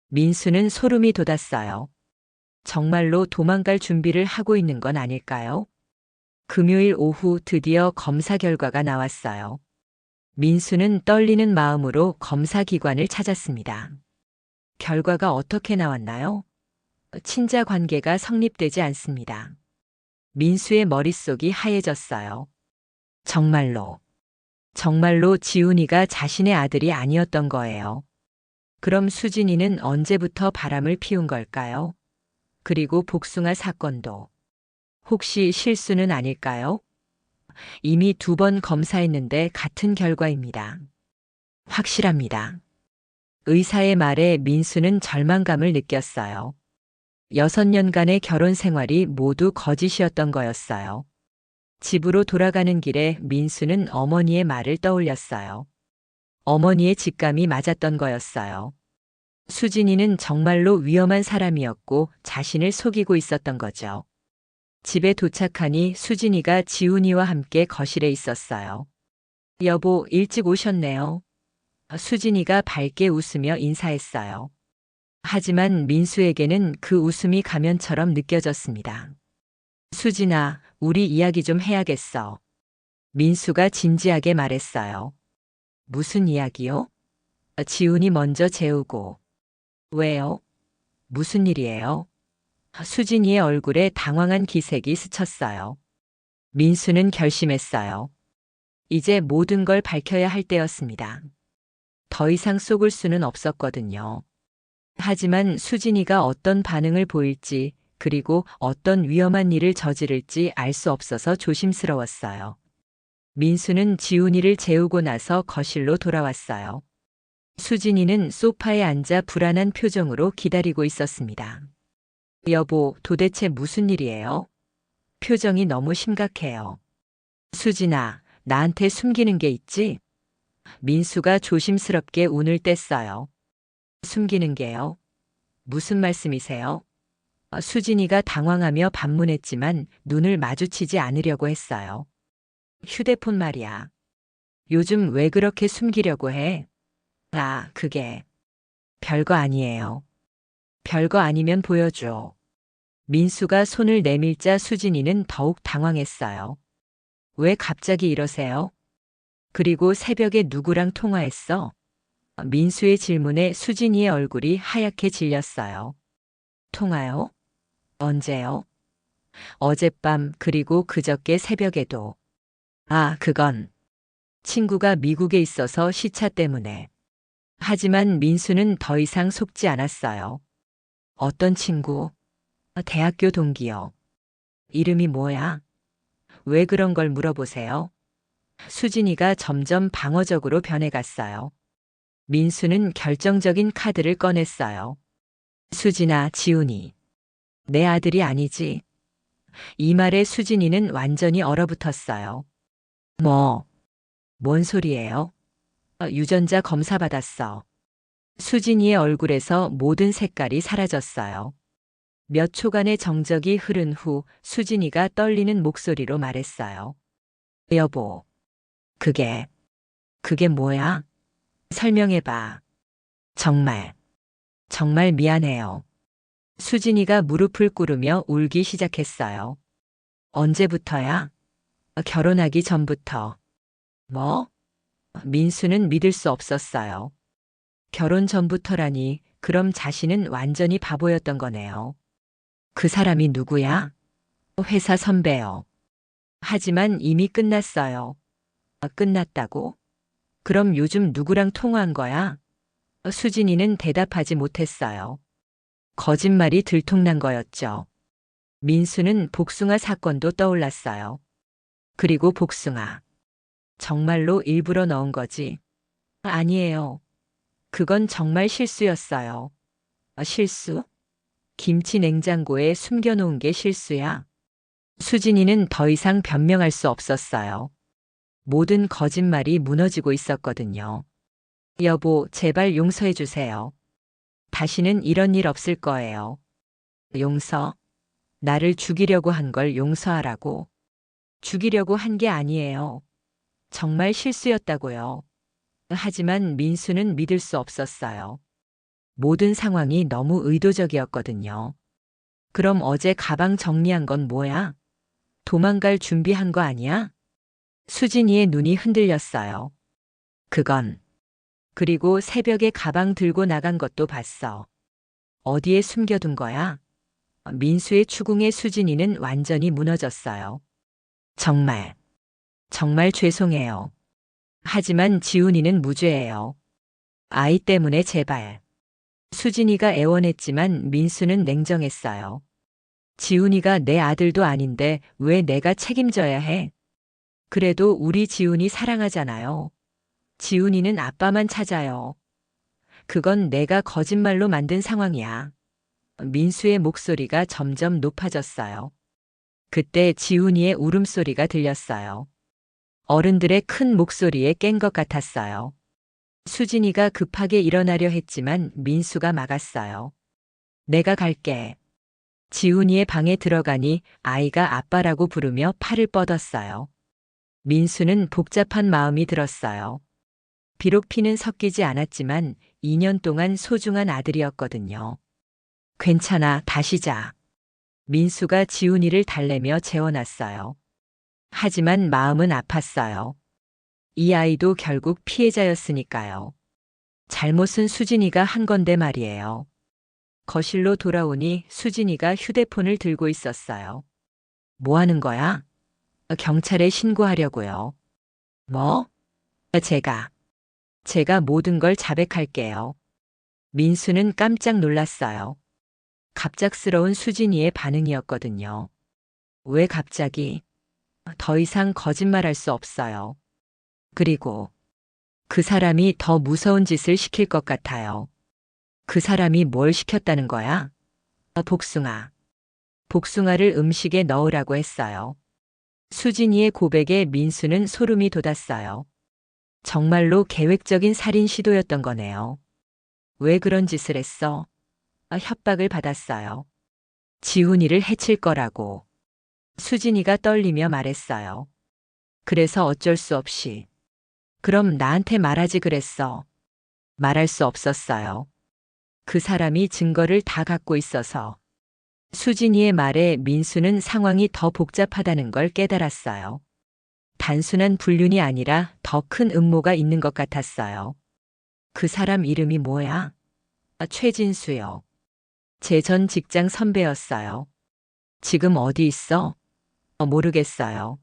민수는 소름이 돋았어요. 정말로 도망갈 준비를 하고 있는 건 아닐까요? 금요일 오후 드디어 검사 결과가 나왔어요. 민수는 떨리는 마음으로 검사 기관을 찾았습니다. 결과가 어떻게 나왔나요? 친자 관계가 성립되지 않습니다. 민수의 머릿속이 하얘졌어요. 정말로 지훈이가 자신의 아들이 아니었던 거예요. 그럼 수진이는 언제부터 바람을 피운 걸까요? 그리고 복숭아 사건도. 혹시 실수는 아닐까요? 이미 2번 검사했는데 같은 결과입니다. 확실합니다. 의사의 말에 민수는 절망감을 느꼈어요. 6년간의 결혼 생활이 모두 거짓이었던 거였어요. 집으로 돌아가는 길에 민수는 어머니의 말을 떠올렸어요. 어머니의 직감이 맞았던 거였어요. 수진이는 정말로 위험한 사람이었고 자신을 속이고 있었던 거죠. 집에 도착하니 수진이가 지훈이와 함께 거실에 있었어요. 여보, 일찍 오셨네요. 수진이가 밝게 웃으며 인사했어요. 하지만 민수에게는 그 웃음이 가면처럼 느껴졌습니다. 수진아, 우리 이야기 좀 해야겠어. 민수가 진지하게 말했어요. 무슨 이야기요? 지훈이 먼저 재우고. 왜요? 무슨 일이에요? 수진이의 얼굴에 당황한 기색이 스쳤어요. 민수는 결심했어요. 이제 모든 걸 밝혀야 할 때였습니다. 더 이상 속을 수는 없었거든요. 하지만 수진이가 어떤 반응을 보일지, 그리고 어떤 위험한 일을 저지를지 알 수 없어서 조심스러웠어요. 민수는 지훈이를 재우고 나서 거실로 돌아왔어요. 수진이는 소파에 앉아 불안한 표정으로 기다리고 있었습니다. 여보, 도대체 무슨 일이에요? 표정이 너무 심각해요. 수진아, 나한테 숨기는 게 있지? 민수가 조심스럽게 운을 뗐어요. 숨기는 게요? 무슨 말씀이세요? 수진이가 당황하며 반문했지만 눈을 마주치지 않으려고 했어요. 휴대폰 말이야. 요즘 왜 그렇게 숨기려고 해? 그게 별거 아니에요. 별거 아니면 보여줘. 민수가 손을 내밀자 수진이는 더욱 당황했어요. 왜 갑자기 이러세요? 그리고 새벽에 누구랑 통화했어? 민수의 질문에 수진이의 얼굴이 하얗게 질렸어요. 통화요? 언제요? 어젯밤 그리고 그저께 새벽에도. 그건 친구가 미국에 있어서 시차 때문에. 하지만 민수는 더 이상 속지 않았어요. 어떤 친구? 대학교 동기요. 이름이 뭐야? 왜 그런 걸 물어보세요? 수진이가 점점 방어적으로 변해갔어요. 민수는 결정적인 카드를 꺼냈어요. 수진아, 지훈이. 내 아들이 아니지. 이 말에 수진이는 완전히 얼어붙었어요. 뭔 소리예요? 유전자 검사 받았어. 수진이의 얼굴에서 모든 색깔이 사라졌어요. 몇 초간의 정적이 흐른 후 수진이가 떨리는 목소리로 말했어요. 여보, 그게 뭐야? 설명해봐. 정말, 정말 미안해요. 수진이가 무릎을 꿇으며 울기 시작했어요. 언제부터야? 결혼하기 전부터. 뭐? 민수는 믿을 수 없었어요. 결혼 전부터라니, 그럼 자신은 완전히 바보였던 거네요. 그 사람이 누구야? 회사 선배요. 하지만 이미 끝났어요. 끝났다고? 그럼 요즘 누구랑 통화한 거야? 수진이는 대답하지 못했어요. 거짓말이 들통난 거였죠. 민수는 복숭아 사건도 떠올랐어요. 그리고 복숭아. 정말로 일부러 넣은 거지? 아니에요. 그건 정말 실수였어요. 실수? 김치 냉장고에 숨겨놓은 게 실수야? 수진이는 더 이상 변명할 수 없었어요. 모든 거짓말이 무너지고 있었거든요. 여보, 제발 용서해 주세요. 다시는 이런 일 없을 거예요. 용서? 나를 죽이려고 한 걸 용서하라고. 죽이려고 한 게 아니에요. 정말 실수였다고요. 하지만 민수는 믿을 수 없었어요. 모든 상황이 너무 의도적이었거든요. 그럼 어제 가방 정리한 건 뭐야? 도망갈 준비한 거 아니야? 수진이의 눈이 흔들렸어요. 그건. 그리고 새벽에 가방 들고 나간 것도 봤어. 어디에 숨겨둔 거야? 민수의 추궁에 수진이는 완전히 무너졌어요. 정말, 정말 죄송해요. 하지만 지훈이는 무죄예요. 아이 때문에 제발. 수진이가 애원했지만 민수는 냉정했어요. 지훈이가 내 아들도 아닌데 왜 내가 책임져야 해? 그래도 우리 지훈이 사랑하잖아요. 지훈이는 아빠만 찾아요. 그건 내가 거짓말로 만든 상황이야. 민수의 목소리가 점점 높아졌어요. 그때 지훈이의 울음소리가 들렸어요. 어른들의 큰 목소리에 깬 것 같았어요. 수진이가 급하게 일어나려 했지만 민수가 막았어요. 내가 갈게. 지훈이의 방에 들어가니 아이가 아빠라고 부르며 팔을 뻗었어요. 민수는 복잡한 마음이 들었어요. 비록 피는 섞이지 않았지만 2년 동안 소중한 아들이었거든요. 괜찮아, 다시 자. 민수가 지훈이를 달래며 재워놨어요. 하지만 마음은 아팠어요. 이 아이도 결국 피해자였으니까요. 잘못은 수진이가 한 건데 말이에요. 거실로 돌아오니 수진이가 휴대폰을 들고 있었어요. 뭐 하는 거야? 경찰에 신고하려고요. 뭐? 제가 모든 걸 자백할게요. 민수는 깜짝 놀랐어요. 갑작스러운 수진이의 반응이었거든요. 왜 갑자기? 더 이상 거짓말할 수 없어요. 그리고 그 사람이 더 무서운 짓을 시킬 것 같아요. 그 사람이 뭘 시켰다는 거야? 복숭아. 복숭아를 음식에 넣으라고 했어요. 수진이의 고백에 민수는 소름이 돋았어요. 정말로 계획적인 살인 시도였던 거네요. 왜 그런 짓을 했어? 협박을 받았어요. 지훈이를 해칠 거라고. 수진이가 떨리며 말했어요. 그래서 어쩔 수 없이. 그럼 나한테 말하지 그랬어. 말할 수 없었어요. 그 사람이 증거를 다 갖고 있어서. 수진이의 말에 민수는 상황이 더 복잡하다는 걸 깨달았어요. 단순한 불륜이 아니라 더 큰 음모가 있는 것 같았어요. 그 사람 이름이 뭐야? 최진수요. 제 전 직장 선배였어요. 지금 어디 있어? 모르겠어요.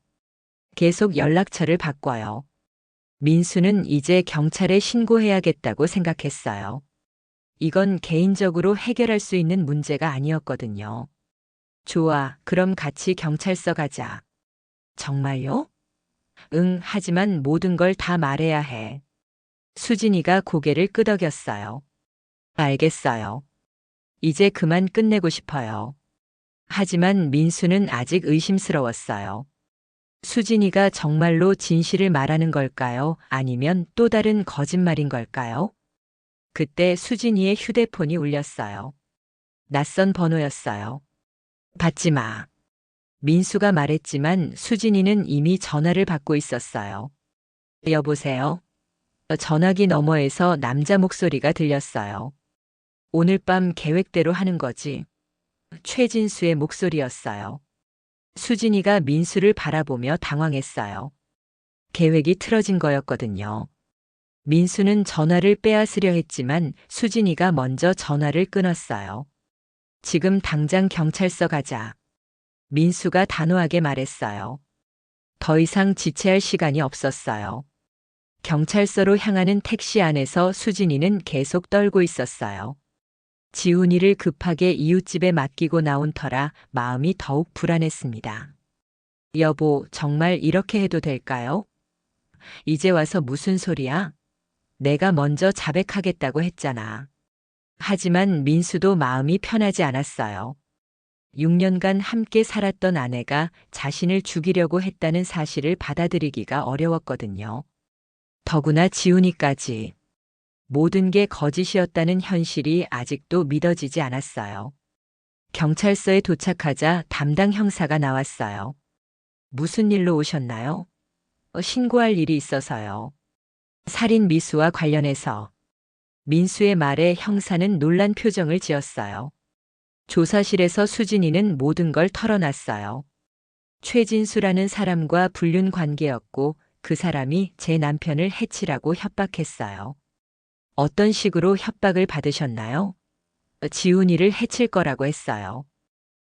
계속 연락처를 바꿔요. 민수는 이제 경찰에 신고해야겠다고 생각했어요. 이건 개인적으로 해결할 수 있는 문제가 아니었거든요. 좋아, 그럼 같이 경찰서 가자. 정말요? 응, 하지만 모든 걸 다 말해야 해. 수진이가 고개를 끄덕였어요. 알겠어요. 이제 그만 끝내고 싶어요. 하지만 민수는 아직 의심스러웠어요. 수진이가 정말로 진실을 말하는 걸까요? 아니면 또 다른 거짓말인 걸까요? 그때 수진이의 휴대폰이 울렸어요. 낯선 번호였어요. 받지 마. 민수가 말했지만 수진이는 이미 전화를 받고 있었어요. 여보세요? 전화기 너머에서 남자 목소리가 들렸어요. 오늘 밤 계획대로 하는 거지. 최진수의 목소리였어요. 수진이가 민수를 바라보며 당황했어요. 계획이 틀어진 거였거든요. 민수는 전화를 빼앗으려 했지만 수진이가 먼저 전화를 끊었어요. 지금 당장 경찰서 가자. 민수가 단호하게 말했어요. 더 이상 지체할 시간이 없었어요. 경찰서로 향하는 택시 안에서 수진이는 계속 떨고 있었어요. 지훈이를 급하게 이웃집에 맡기고 나온 터라 마음이 더욱 불안했습니다. 여보, 정말 이렇게 해도 될까요? 이제 와서 무슨 소리야? 내가 먼저 자백하겠다고 했잖아. 하지만 민수도 마음이 편하지 않았어요. 6년간 함께 살았던 아내가 자신을 죽이려고 했다는 사실을 받아들이기가 어려웠거든요. 더구나 지훈이까지. 모든 게 거짓이었다는 현실이 아직도 믿어지지 않았어요. 경찰서에 도착하자 담당 형사가 나왔어요. 무슨 일로 오셨나요? 신고할 일이 있어서요. 살인 미수와 관련해서. 민수의 말에 형사는 놀란 표정을 지었어요. 조사실에서 수진이는 모든 걸 털어놨어요. 최진수라는 사람과 불륜 관계였고 그 사람이 제 남편을 해치라고 협박했어요. 어떤 식으로 협박을 받으셨나요? 지훈이를 해칠 거라고 했어요.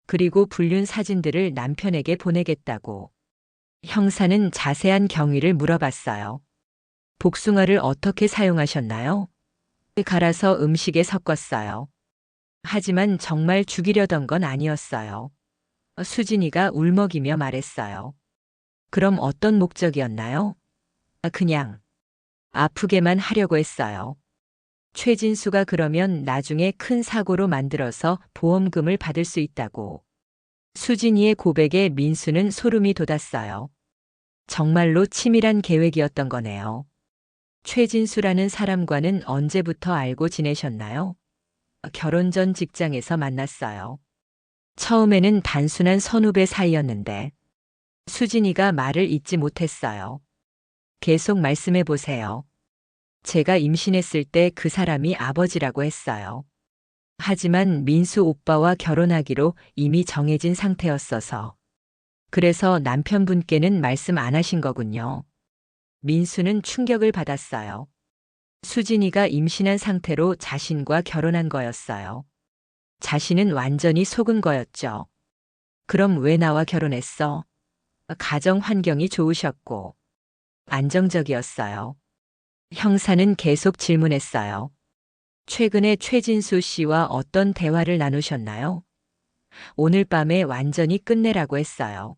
그리고 불륜 사진들을 남편에게 보내겠다고. 형사는 자세한 경위를 물어봤어요. 복숭아를 어떻게 사용하셨나요? 갈아서 음식에 섞었어요. 하지만 정말 죽이려던 건 아니었어요. 수진이가 울먹이며 말했어요. 그럼 어떤 목적이었나요? 그냥 아프게만 하려고 했어요. 최진수가 그러면 나중에 큰 사고로 만들어서 보험금을 받을 수 있다고. 수진이의 고백에 민수는 소름이 돋았어요. 정말로 치밀한 계획이었던 거네요. 최진수라는 사람과는 언제부터 알고 지내셨나요? 결혼 전 직장에서 만났어요. 처음에는 단순한 선후배 사이였는데 수진이가 말을 잇지 못했어요. 계속 말씀해 보세요. 제가 임신했을 때 그 사람이 아버지라고 했어요. 하지만 민수 오빠와 결혼하기로 이미 정해진 상태였어서. 그래서 남편분께는 말씀 안 하신 거군요. 민수는 충격을 받았어요. 수진이가 임신한 상태로 자신과 결혼한 거였어요. 자신은 완전히 속은 거였죠. 그럼 왜 나와 결혼했어? 가정 환경이 좋으셨고 안정적이었어요. 형사는 계속 질문했어요. 최근에 최진수 씨와 어떤 대화를 나누셨나요? 오늘 밤에 완전히 끝내라고 했어요.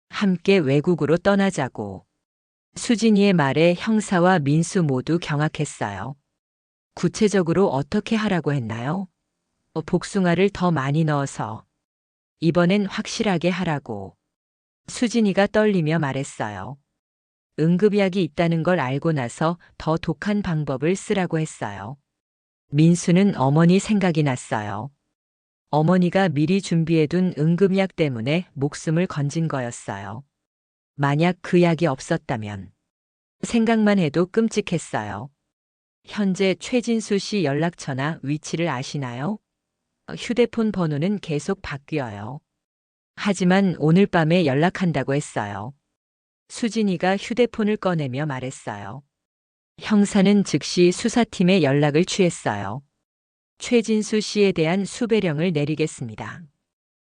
함께 외국으로 떠나자고. 수진이의 말에 형사와 민수 모두 경악했어요. 구체적으로 어떻게 하라고 했나요? 복숭아를 더 많이 넣어서. 이번엔 확실하게 하라고. 수진이가 떨리며 말했어요. 응급약이 있다는 걸 알고 나서 더 독한 방법을 쓰라고 했어요. 민수는 어머니 생각이 났어요. 어머니가 미리 준비해둔 응급약 때문에 목숨을 건진 거였어요. 만약 그 약이 없었다면. 생각만 해도 끔찍했어요. 현재 최진수 씨 연락처나 위치를 아시나요? 휴대폰 번호는 계속 바뀌어요. 하지만 오늘 밤에 연락한다고 했어요. 수진이가 휴대폰을 꺼내며 말했어요. 형사는 즉시 수사팀에 연락을 취했어요. 최진수 씨에 대한 수배령을 내리겠습니다.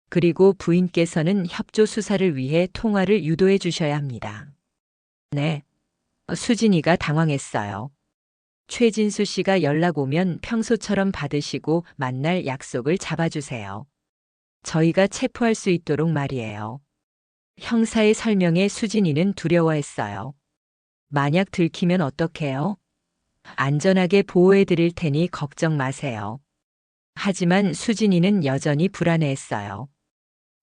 그리고 부인께서는 협조 수사를 위해 통화를 유도해 주셔야 합니다. 네. 수진이가 당황했어요. 최진수 씨가 연락 오면 평소처럼 받으시고 만날 약속을 잡아주세요. 저희가 체포할 수 있도록 말이에요. 형사의 설명에 수진이는 두려워했어요. 만약 들키면 어떡해요? 안전하게 보호해 드릴 테니 걱정 마세요. 하지만 수진이는 여전히 불안해했어요.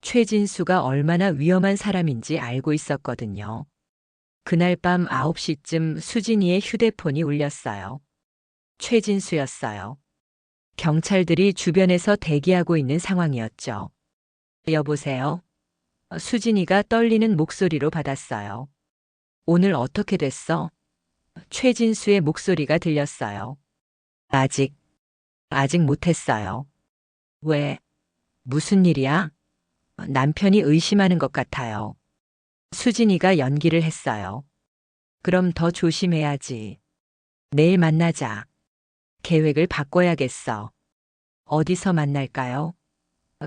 최진수가 얼마나 위험한 사람인지 알고 있었거든요. 그날 밤 9시쯤 수진이의 휴대폰이 울렸어요. 최진수였어요. 경찰들이 주변에서 대기하고 있는 상황이었죠. 여보세요? 수진이가 떨리는 목소리로 받았어요. 오늘 어떻게 됐어? 최진수의 목소리가 들렸어요. 아직 못했어요. 왜? 무슨 일이야? 남편이 의심하는 것 같아요. 수진이가 연기를 했어요. 그럼 더 조심해야지. 내일 만나자. 계획을 바꿔야겠어. 어디서 만날까요?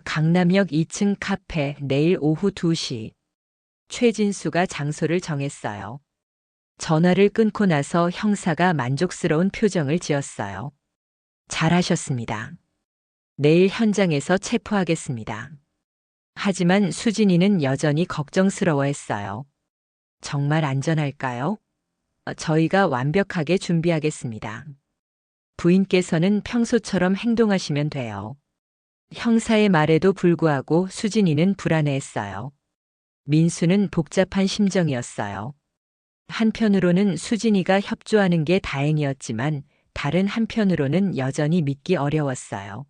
강남역 2층 카페 내일 오후 2시. 최진수가 장소를 정했어요. 전화를 끊고 나서 형사가 만족스러운 표정을 지었어요. 잘하셨습니다. 내일 현장에서 체포하겠습니다. 하지만 수진이는 여전히 걱정스러워했어요. 정말 안전할까요? 저희가 완벽하게 준비하겠습니다. 부인께서는 평소처럼 행동하시면 돼요. 형사의 말에도 불구하고 수진이는 불안해했어요. 민수는 복잡한 심정이었어요. 한편으로는 수진이가 협조하는 게 다행이었지만 다른 한편으로는 여전히 믿기 어려웠어요.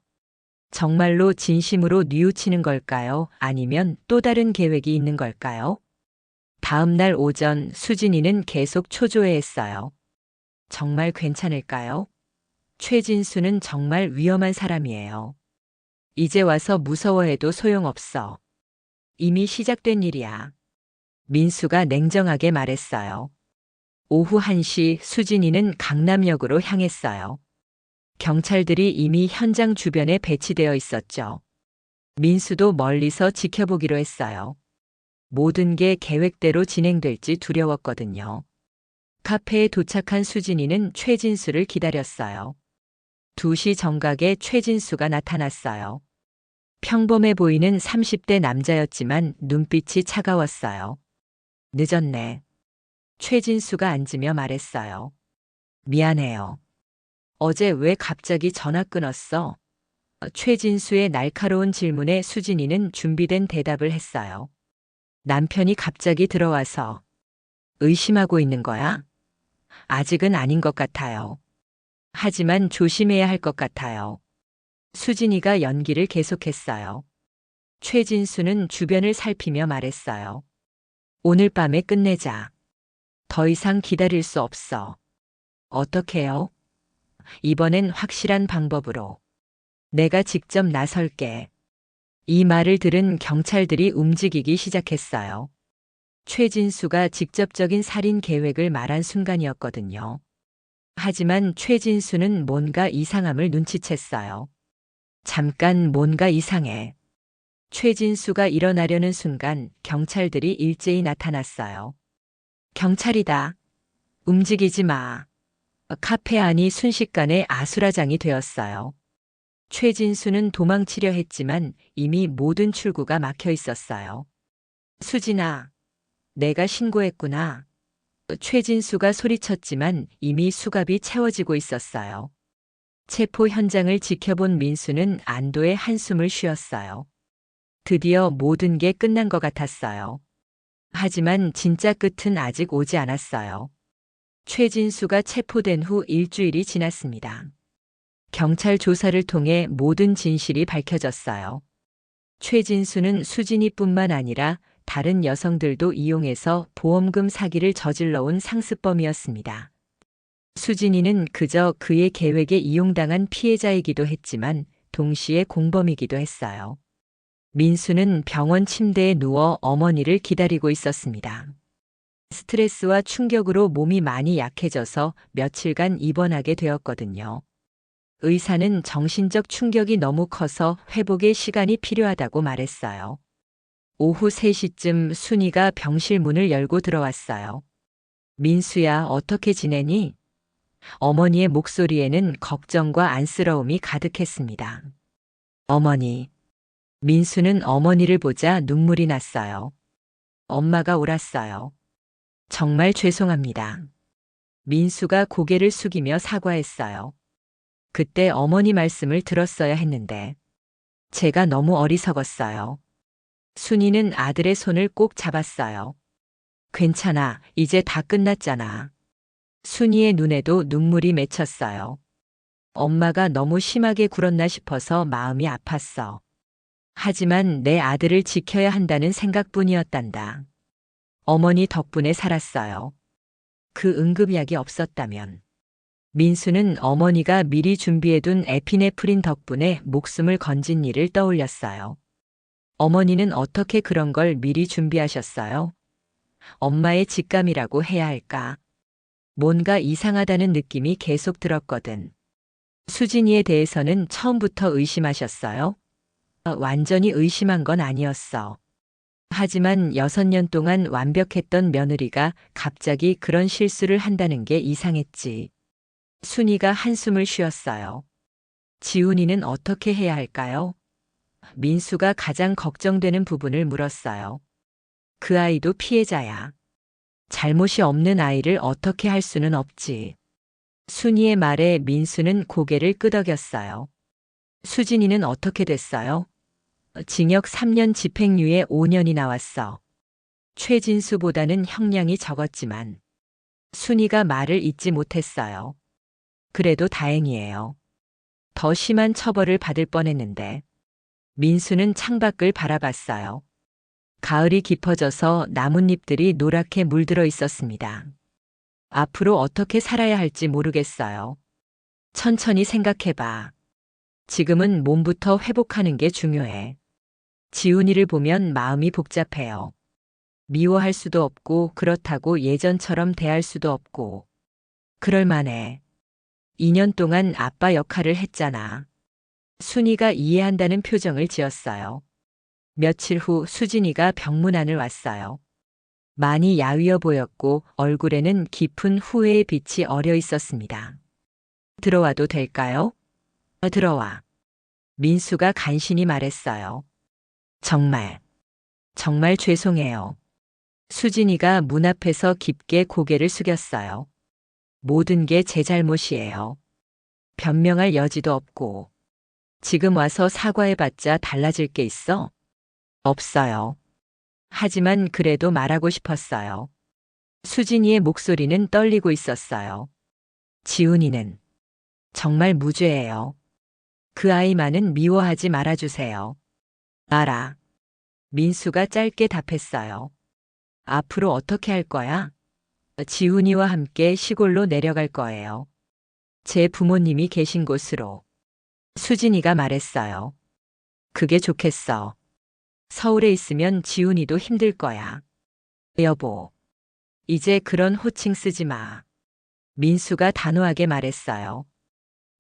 정말로 진심으로 뉘우치는 걸까요? 아니면 또 다른 계획이 있는 걸까요? 다음 날 오전 수진이는 계속 초조해했어요. 정말 괜찮을까요? 최진수는 정말 위험한 사람이에요. 이제 와서 무서워해도 소용없어. 이미 시작된 일이야. 민수가 냉정하게 말했어요. 오후 1시 수진이는 강남역으로 향했어요. 경찰들이 이미 현장 주변에 배치되어 있었죠. 민수도 멀리서 지켜보기로 했어요. 모든 게 계획대로 진행될지 두려웠거든요. 카페에 도착한 수진이는 최진수를 기다렸어요. 2시 정각에 최진수가 나타났어요. 평범해 보이는 30대 남자였지만 눈빛이 차가웠어요. 늦었네. 최진수가 앉으며 말했어요. 미안해요. 어제 왜 갑자기 전화 끊었어? 최진수의 날카로운 질문에 수진이는 준비된 대답을 했어요. 남편이 갑자기 들어와서. 의심하고 있는 거야? 아직은 아닌 것 같아요. 하지만 조심해야 할 것 같아요. 수진이가 연기를 계속했어요. 최진수는 주변을 살피며 말했어요. 오늘 밤에 끝내자. 더 이상 기다릴 수 없어. 어떻게요? 이번엔 확실한 방법으로. 내가 직접 나설게. 이 말을 들은 경찰들이 움직이기 시작했어요. 최진수가 직접적인 살인 계획을 말한 순간이었거든요. 하지만 최진수는 뭔가 이상함을 눈치챘어요. 잠깐 뭔가 이상해. 최진수가 일어나려는 순간 경찰들이 일제히 나타났어요. 경찰이다. 움직이지 마. 카페 안이 순식간에 아수라장이 되었어요. 최진수는 도망치려 했지만 이미 모든 출구가 막혀 있었어요. 수진아, 내가 신고했구나. 최진수가 소리쳤지만 이미 수갑이 채워지고 있었어요. 체포 현장을 지켜본 민수는 안도의 한숨을 쉬었어요. 드디어 모든 게 끝난 것 같았어요. 하지만 진짜 끝은 아직 오지 않았어요. 최진수가 체포된 후 일주일이 지났습니다. 경찰 조사를 통해 모든 진실이 밝혀졌어요. 최진수는 수진이뿐만 아니라 다른 여성들도 이용해서 보험금 사기를 저질러온 상습범이었습니다. 수진이는 그저 그의 계획에 이용당한 피해자이기도 했지만 동시에 공범이기도 했어요. 민수는 병원 침대에 누워 어머니를 기다리고 있었습니다. 스트레스와 충격으로 몸이 많이 약해져서 며칠간 입원하게 되었거든요. 의사는 정신적 충격이 너무 커서 회복의 시간이 필요하다고 말했어요. 오후 3시쯤 순이가 병실 문을 열고 들어왔어요. 민수야, 어떻게 지내니? 어머니의 목소리에는 걱정과 안쓰러움이 가득했습니다. 어머니. 민수는 어머니를 보자 눈물이 났어요. 엄마가 옳았어요. 정말 죄송합니다. 민수가 고개를 숙이며 사과했어요. 그때 어머니 말씀을 들었어야 했는데 제가 너무 어리석었어요. 순이는 아들의 손을 꼭 잡았어요. 괜찮아, 이제 다 끝났잖아. 순이의 눈에도 눈물이 맺혔어요. 엄마가 너무 심하게 굴었나 싶어서 마음이 아팠어. 하지만 내 아들을 지켜야 한다는 생각뿐이었단다. 어머니 덕분에 살았어요. 그 응급약이 없었다면. 민수는 어머니가 미리 준비해둔 에피네프린 덕분에 목숨을 건진 일을 떠올렸어요. 어머니는 어떻게 그런 걸 미리 준비하셨어요? 엄마의 직감이라고 해야 할까? 뭔가 이상하다는 느낌이 계속 들었거든. 수진이에 대해서는 처음부터 의심하셨어요? 완전히 의심한 건 아니었어. 하지만 6년 동안 완벽했던 며느리가 갑자기 그런 실수를 한다는 게 이상했지. 순이가 한숨을 쉬었어요. 지훈이는 어떻게 해야 할까요? 민수가 가장 걱정되는 부분을 물었어요. 그 아이도 피해자야. 잘못이 없는 아이를 어떻게 할 수는 없지. 순이의 말에 민수는 고개를 끄덕였어요. 수진이는 어떻게 됐어요? 징역 3년 집행유예 5년이 나왔어. 최진수보다는 형량이 적었지만 순이가 말을 잇지 못했어요. 그래도 다행이에요. 더 심한 처벌을 받을 뻔했는데. 민수는 창밖을 바라봤어요. 가을이 깊어져서 나뭇잎들이 노랗게 물들어 있었습니다. 앞으로 어떻게 살아야 할지 모르겠어요. 천천히 생각해봐. 지금은 몸부터 회복하는 게 중요해. 지훈이를 보면 마음이 복잡해요. 미워할 수도 없고 그렇다고 예전처럼 대할 수도 없고. 그럴만해. 2년 동안 아빠 역할을 했잖아. 순이가 이해한다는 표정을 지었어요. 며칠 후 수진이가 병문안을 왔어요. 많이 야위어 보였고 얼굴에는 깊은 후회의 빛이 어려 있었습니다. 들어와도 될까요? 들어와. 민수가 간신히 말했어요. 정말 죄송해요. 수진이가 문 앞에서 깊게 고개를 숙였어요. 모든 게 제 잘못이에요. 변명할 여지도 없고. 지금 와서 사과해봤자 달라질 게 있어? 없어요. 하지만 그래도 말하고 싶었어요. 수진이의 목소리는 떨리고 있었어요. 지훈이는 정말 무죄예요. 그 아이만은 미워하지 말아주세요. 알아. 민수가 짧게 답했어요. 앞으로 어떻게 할 거야? 지훈이와 함께 시골로 내려갈 거예요. 제 부모님이 계신 곳으로. 수진이가 말했어요. 그게 좋겠어. 서울에 있으면 지훈이도 힘들 거야. 여보, 이제 그런 호칭 쓰지 마. 민수가 단호하게 말했어요.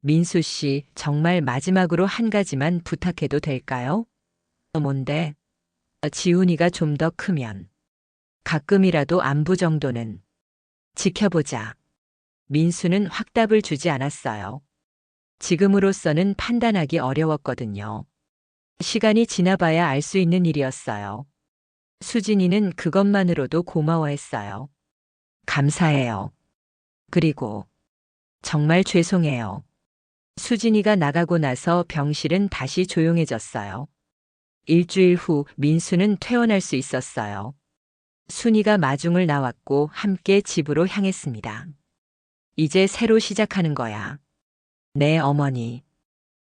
민수 씨, 정말 마지막으로 한 가지만 부탁해도 될까요? 뭔데? 지훈이가 좀 더 크면. 가끔이라도 안부 정도는. 지켜보자. 민수는 확답을 주지 않았어요. 지금으로서는 판단하기 어려웠거든요. 시간이 지나봐야 알 수 있는 일이었어요. 수진이는 그것만으로도 고마워했어요. 감사해요. 그리고 정말 죄송해요. 수진이가 나가고 나서 병실은 다시 조용해졌어요. 일주일 후 민수는 퇴원할 수 있었어요. 순이가 마중을 나왔고 함께 집으로 향했습니다. 이제 새로 시작하는 거야. 네, 어머니.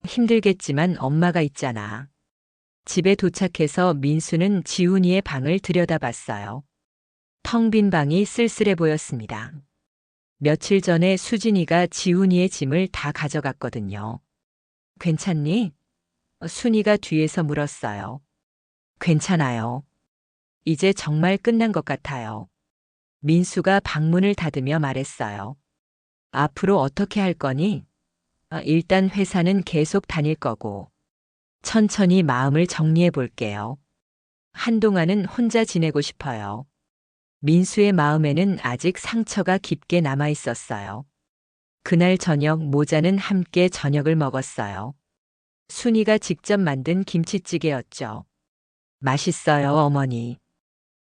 힘들겠지만 엄마가 있잖아. 집에 도착해서 민수는 지훈이의 방을 들여다봤어요. 텅 빈 방이 쓸쓸해 보였습니다. 며칠 전에 수진이가 지훈이의 짐을 다 가져갔거든요. 괜찮니? 순이가 뒤에서 물었어요. 괜찮아요. 이제 정말 끝난 것 같아요. 민수가 방문을 닫으며 말했어요. 앞으로 어떻게 할 거니? 일단 회사는 계속 다닐 거고. 천천히 마음을 정리해 볼게요. 한동안은 혼자 지내고 싶어요. 민수의 마음에는 아직 상처가 깊게 남아 있었어요. 그날 저녁 모자는 함께 저녁을 먹었어요. 순이가 직접 만든 김치찌개였죠. 맛있어요, 어머니.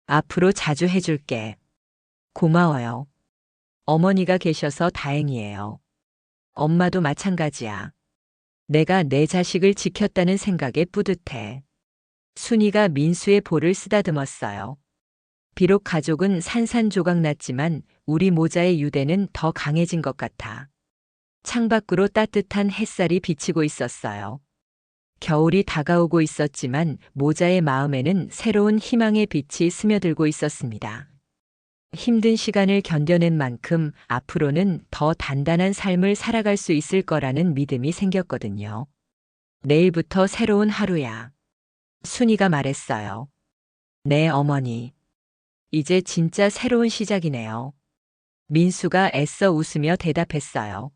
앞으로 자주 해줄게. 고마워요. 어머니가 계셔서 다행이에요. 엄마도 마찬가지야. 내가 내 자식을 지켰다는 생각에 뿌듯해. 순이가 민수의 볼을 쓰다듬었어요. 비록 가족은 산산조각 났지만 우리 모자의 유대는 더 강해진 것 같아. 창밖으로 따뜻한 햇살이 비치고 있었어요. 겨울이 다가오고 있었지만 모자의 마음에는 새로운 희망의 빛이 스며들고 있었습니다. 힘든 시간을 견뎌낸 만큼 앞으로는 더 단단한 삶을 살아갈 수 있을 거라는 믿음이 생겼거든요. 내일부터 새로운 하루야. 순이가 말했어요. 네, 어머니. 이제 진짜 새로운 시작이네요. 민수가 애써 웃으며 대답했어요.